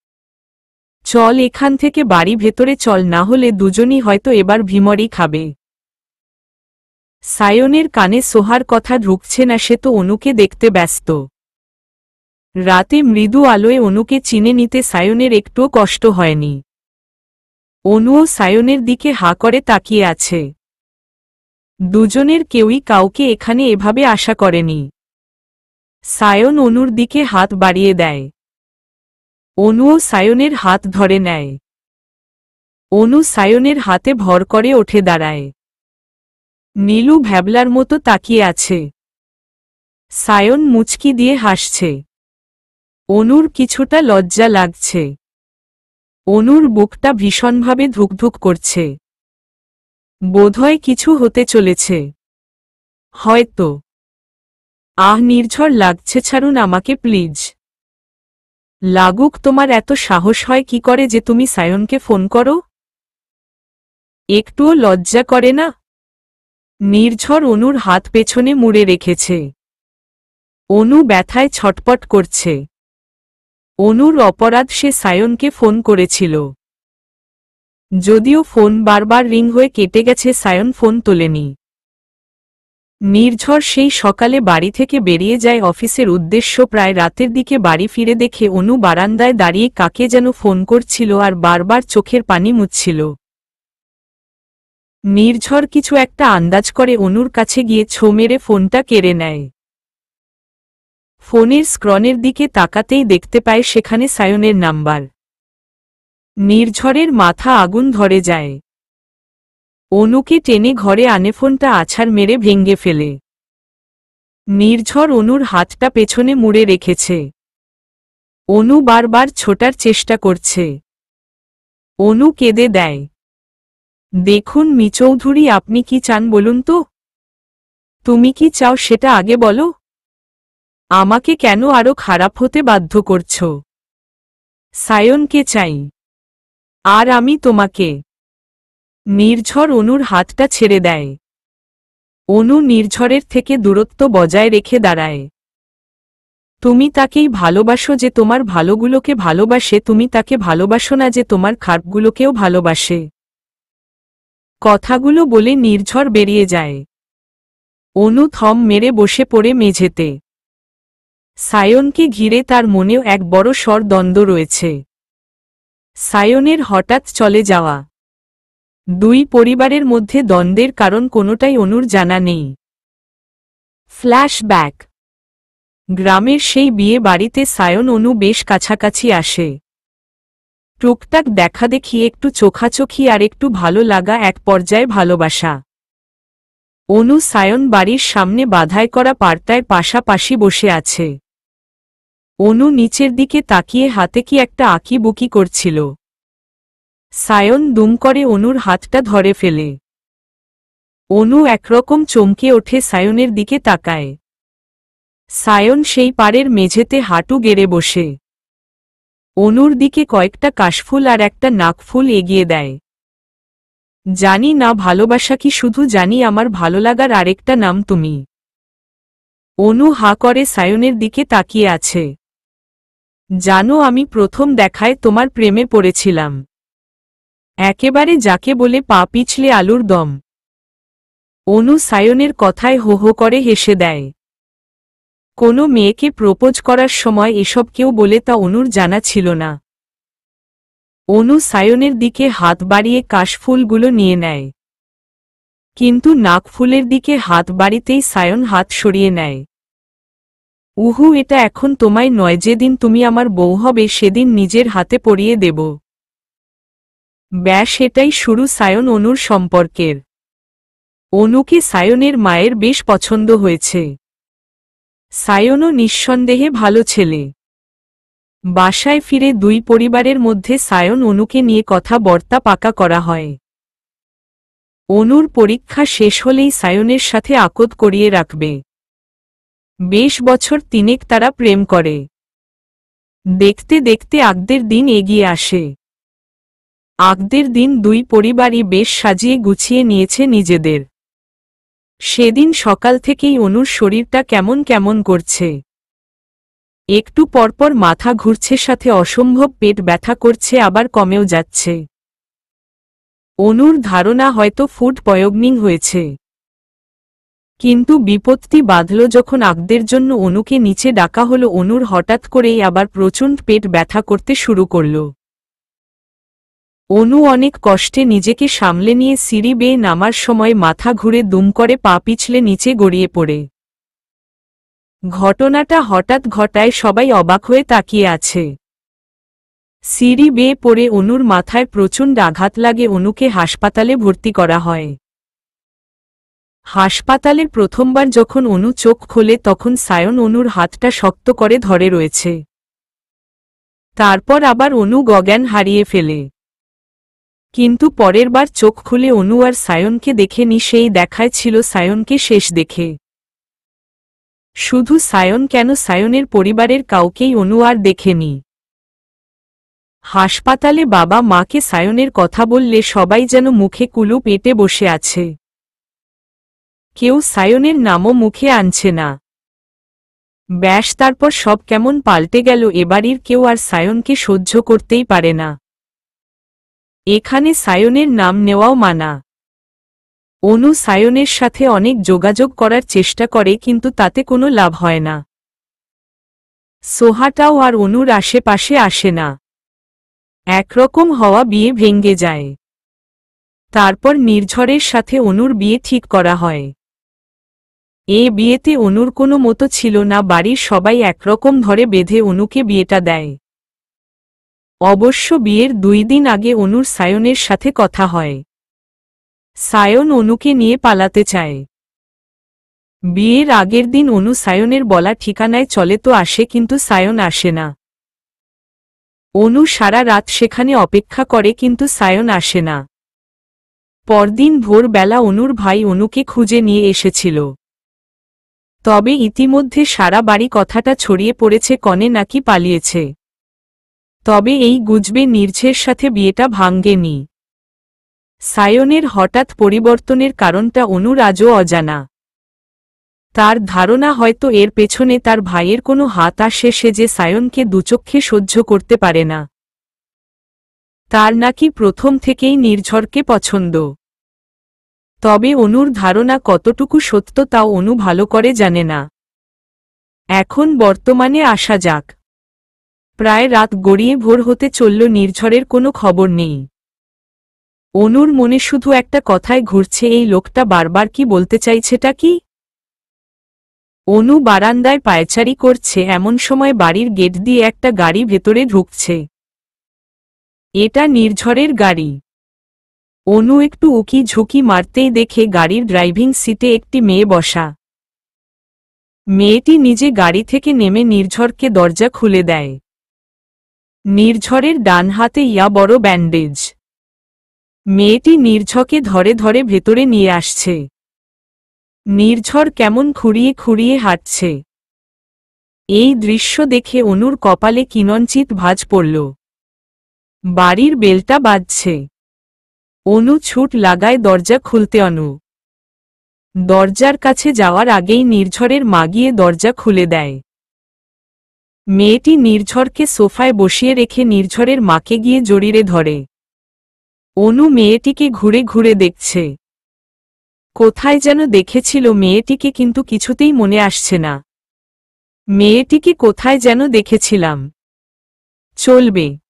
চল এখান থেকে বাড়ি ভেতরে চল, না হলে দুজনই হয়তো এবার ভিমরি খাবে। সায়নের কানে সোহার কথা ঢুকছে না, সে তো অনুকে দেখতে ব্যস্ত। রাতে মৃদু আলোয় অনুকে চিনে নিতে সায়নের একটুও কষ্ট হয়নি। অনুও সায়নের দিকে হা করে তাকিয়ে আছে। দুজনের কেউই কাউকে এখানে এভাবে আশা করেনি। সায়ন অনুর দিকে হাত বাড়িয়ে দেয়। অনুও সায়নের হাত ধরে নেয়। অনু সায়নের হাতে ভর করে ওঠে দাঁড়ায়। নীলু ভ্যাবলার মতো তাকিয়ে আছে। সায়ন মুচকি দিয়ে হাসছে। অনুর কিছুটা লজ্জা লাগছে। অনুর বুকটা ভীষণভাবে ধুকধুক করছে। বোধহয় কিছু হতে চলেছে। হয়তো। নির্ঝর লাগছে, ছাড়ুন আমাকে প্লিজ। লাগুক, তোমার এত সাহস হয় কি করে যে তুমি সায়নকে ফোন করো? একটুও লজ্জা করে না? নির্ঝর অনুর হাত পেছনে মুড়ে রেখেছে। অনু ব্যথায় ছটপট করছে। অনুর অপরাধ, সে সায়নকে ফোন করেছিল। যদিও ফোন বারবার রিং হয়ে কেটে গেছে, সায়ন ফোন তোলেনি। নির্ঝর সেই সকালে বাড়ি থেকে বেরিয়ে যায় অফিসের উদ্দেশ্য। প্রায় রাতের দিকে বাড়ি ফিরে দেখে অনু বারান্দায় দাঁড়িয়ে কাকে যেন ফোন করছিল আর বারবার চোখের পানি মুছছিল। নির্ঝর কিছু একটা আন্দাজ করে অনুর কাছে গিয়ে ছো মেরে ফোনটা কেড়ে নেয়। ফোনের স্ক্রনের দিকে তাকাতেই দেখতে পায় সেখানে সায়নের নাম্বার। নির্ঝরের মাথা আগুন ধরে যায়। অনুকে টেনে ঘরে আনে ফোনটা আছাড় মেরে ভেঙে ফেলে। নির্ঝর অনুর হাতটা পেছনে মুড়ে রেখেছে। অনু বারবার ছোটার চেষ্টা করছে। অনু কেঁদে দেয়। দেখুন চৌধুরী, আপনি কি চান বলুন তো? তুমি কি চাও সেটা আগে বলো। আমাকে কেন আরো খারাপ হতে বাধ্য করছ? সায়নকে চাই। আর আমি তোমাকে। নির্ঝর অনুর হাতটা ছেড়ে দেয়। অনু নির্ঝরের থেকে দূরত্ব বজায় রেখে দাঁড়ায়। তুমি তাকেই ভালোবাসো যে তোমার ভালোগুলোকে ভালোবাসে, তুমি তাকে ভালোবাসো না যে তোমার খারাপগুলোকেও ভালোবাসে। কথাগুলো বলে নির্ঝর বেরিয়ে যায়। অনু থম মেরে বসে পড়ে মেঝেতে। সায়নকে ঘিরে তার মনেও এক বড় দ্বন্দ্ব রয়েছে। সায়নের হঠাৎ চলে যাওয়া। দুই পরিবারের মধ্যে দ্বন্দ্বের কারণ কোনোটাই অনুর জানা নেই। ফ্ল্যাশব্যাক। গ্রামের সেই বিয়ে বাড়িতে সায়ন অনু বেশ কাছাকাছি আসে। টুকটাক দেখাদেখি, একটু চোখাচোখি আর একটু ভালো লাগা, এক পর্যায়ে ভালোবাসা। অনু সায়ন বাড়ির সামনে বাধাই করা পাড়টায় পাশাপাশি বসে আছে। অনু নিচের দিকে তাকিয়ে হাতে কি একটা আঁকিবুকি করছিল। সায়ন দুম করে অনুর হাতটা ধরে ফেলে। অনু একরকম চমকে ওঠে, সায়নের দিকে তাকায়। সায়ন সেই পাড়ের মেঝেতে হাঁটু গেড়ে বসে। অনুর দিকে কয়েকটা কাশফুল আর একটা নাকফুল এগিয়ে দেয়। জানি না ভালোবাসা কি, শুধু জানি আমার ভালো লাগার আরেকটা নাম তুমি। অনু হা করে সায়নের দিকে তাকিয়ে আছে। জানো, আমি প্রথম দেখায় তোমার প্রেমে পড়েছিলাম। একেবারে যাকে বলে পা পিছলে আলুর দম। অনু সায়নের কথায় হো হো করে হেসে দেয়। কোনো মেয়েকে প্রপোজ করার সময় এসব কেউ বলে তা অনুর জানা ছিল না। অনু সায়নের দিকে হাত বাড়িয়ে কাশফুলগুলো নিয়ে নেয়, কিন্তু নাকফুলের দিকে হাত বাড়িতেই সায়ন হাত সরিয়ে নেয়। উহু, এটা এখন তোমায় নয়, যেদিন তুমি আমার বউ হবে সেদিন নিজের হাতে পরিয়ে দেব। ব্যাস, এটাই শুরু সায়ন অনুর সম্পর্কের। অনুকে সায়নের মায়ের বেশ পছন্দ হয়েছে। সায়নও নিঃসন্দেহে ভালো ছেলে। বাসায় ফিরে দুই পরিবারের মধ্যে সায়ন অনুকে নিয়ে কথাবার্তা পাকা করা হয়। অনুর পরীক্ষা শেষ হলেই সায়নের সাথে আকদ করিয়ে রাখবে। বেশ বছর তিনেক তারা প্রেম করে। দেখতে দেখতে আকদের দিন এগিয়ে আসে। আকদের দিন দুই পরিবারই বেশ সাজিয়ে গুছিয়ে নিয়েছে নিজেদের। সেদিন সকাল থেকেই অনুর শরীরটা কেমন কেমন করছে। একটু পরপর মাথা ঘুরছে, সাথে অসম্ভব পেট ব্যথা করছে, আবার কমেও যাচ্ছে। অনুর ধারণা হয়তো ফুড পয়জনিং হয়েছে। কিন্তু বিপত্তি বাধল যখন আকদের জন্য অনুকে নিচে ডাকা হলো। অনুর হঠাৎ করেই আবার প্রচণ্ড পেট ব্যথা করতে শুরু করল। অনু অনেক কষ্টে নিজেকে সামলে নিয়ে সিঁড়ি বেয়ে নামার সময় মাথা ঘুরে দুম করে পা পিছলে নিচে গড়িয়ে পড়ে। ঘটনাটা হঠাৎ ঘটায় সবাই অবাক হয়ে তাকিয়ে আছে। সিঁড়ি বেয়ে পড়ে অনুর মাথায় প্রচণ্ড আঘাত লাগে। অনুকে হাসপাতালে ভর্তি করা হয়। হাসপাতালের প্রথমবার যখন অনু চোখ খোলে তখন সায়ন অনুর হাতটা শক্ত করে ধরে রয়েছে। তারপর আবার অনু জ্ঞান হারিয়ে ফেলে। কিন্তু পরের বার চোখ খুলে অনু আর সায়নকে দেখেনি, সেই দেখায় ছিল সায়নকে শেষ দেখে। শুধু সায়ন কেন, সায়নের পরিবারের কাউকেই অনু আর দেখেনি। হাসপাতালে বাবা মাকে সায়নের কথা বললে সবাই যেন মুখে কুলুপ এঁটে বসে আছে। কেউ সায়নের নামও মুখে আনছে না। ব্যাস, তারপর সব কেমন পাল্টে গেল। এবাড়ির কেউ আর সায়নকে সহ্য করতেই পারে না। এখানে সায়নের নাম নেওয়াও মানা। অনু সায়নের সাথে অনেক যোগাযোগ করার চেষ্টা করে, কিন্তু তাতে কোনো লাভ হয় না। সোহাটাও আর অনুর আশেপাশে আসে না। একরকম হওয়া বিয়ে ভেঙ্গে যায়। তারপর নির্ঝরের সাথে অনুর বিয়ে ঠিক করা হয়। এ বিয়েতে অনুর কোনো মতো ছিল না। বাড়ির সবাই একরকম ধরে বেঁধে অনুকে বিয়েটা দেয়। অবশ্য বিয়ের 2 দিন আগে অনুর সায়নের সাথে কথা হয়। সায়ন অনুকে নিয়ে পালাতে চায়। বিয়ের আগের দিন অনু সায়নের বলা ঠিকানায় চলে তো আসে, কিন্তু সায়ন আসে না। অনু সারা রাত সেখানে অপেক্ষা করে, কিন্তু সায়ন আসে না। পরদিন ভোরবেলা অনুর ভাই অনুকে খুঁজে নিয়ে এসেছিল। তবে ইতিমধ্যে সারা বাড়ি কথাটা ছড়িয়ে পড়েছে কনে নাকি পালিয়েছে। তবে এই গুজবে নির্ঝের সাথে বিয়েটা ভাঙ্গেনি। সায়নের হঠাৎ পরিবর্তনের কারণটা অনুর আজও অজানা। তার ধারণা হয়তো এর পেছনে তার ভাইয়ের কোনো হাত আসে, সে যে সায়নকে দুচক্ষে সহ্য করতে পারে না। তার নাকি প্রথম থেকেই নির্ঝরকে পছন্দ। তবে অনুর ধারণা কতটুকু সত্য তাও অনু ভালো করে জানে না। এখন বর্তমানে আসা যাক। প্রায় রাত গড়িয়ে ভোর হতে চলল, নির্ঝরের কোনো খবর নেই। অনুর মনে শুধু একটা কথাই ঘুরছে, এই লোকটা বারবার কি বলতে চাইছেটা কি? অনু বারান্দায় পায়চারি করছে, এমন সময় বাড়ির গেট দিয়ে একটা গাড়ি ভেতরে ঢুকছে। এটা নির্ঝরের গাড়ি। অনু একটু উকি ঝুঁকি মারতেই দেখে গাড়ির ড্রাইভিং সিটে একটি মেয়ে বসা। মেয়েটি নিজে গাড়ি থেকে নেমে নির্ঝরকে দরজা খুলে দেয়। নির্ঝরের ডান হাতে বড় ব্যান্ডেজ। মেয়েটি নির্ঝরকে ধরে ধরে ভেতরে নিয়ে আসছে। নির্ঝর কেমন খুঁড়িয়ে খুঁড়িয়ে হাঁটছে। এই দৃশ্য দেখে অনুর কপালে কিঞ্চিৎ ভাঁজ পড়ল। বাড়ির বেলটা বাজছে। অনু ছুট লাগায় দরজা খুলতে। অনু দরজার কাছে যাওয়ার আগেই নির্ঝরের মা গিয়ে দরজা খুলে দেয়। মেয়েটি নির্ঝরকে সোফায় বসিয়ে রেখে নির্ঝরের মাকে গিয়ে জড়িয়ে ধরে। অনু মেয়েটিকে ঘুরে ঘুরে দেখছে। কোথায় যেন দেখেছিল মেয়েটিকে, কিন্তু কিছুতেই মনে আসছে না। মেয়েটিকে কোথায় যেন দেখেছিলাম। চলবে।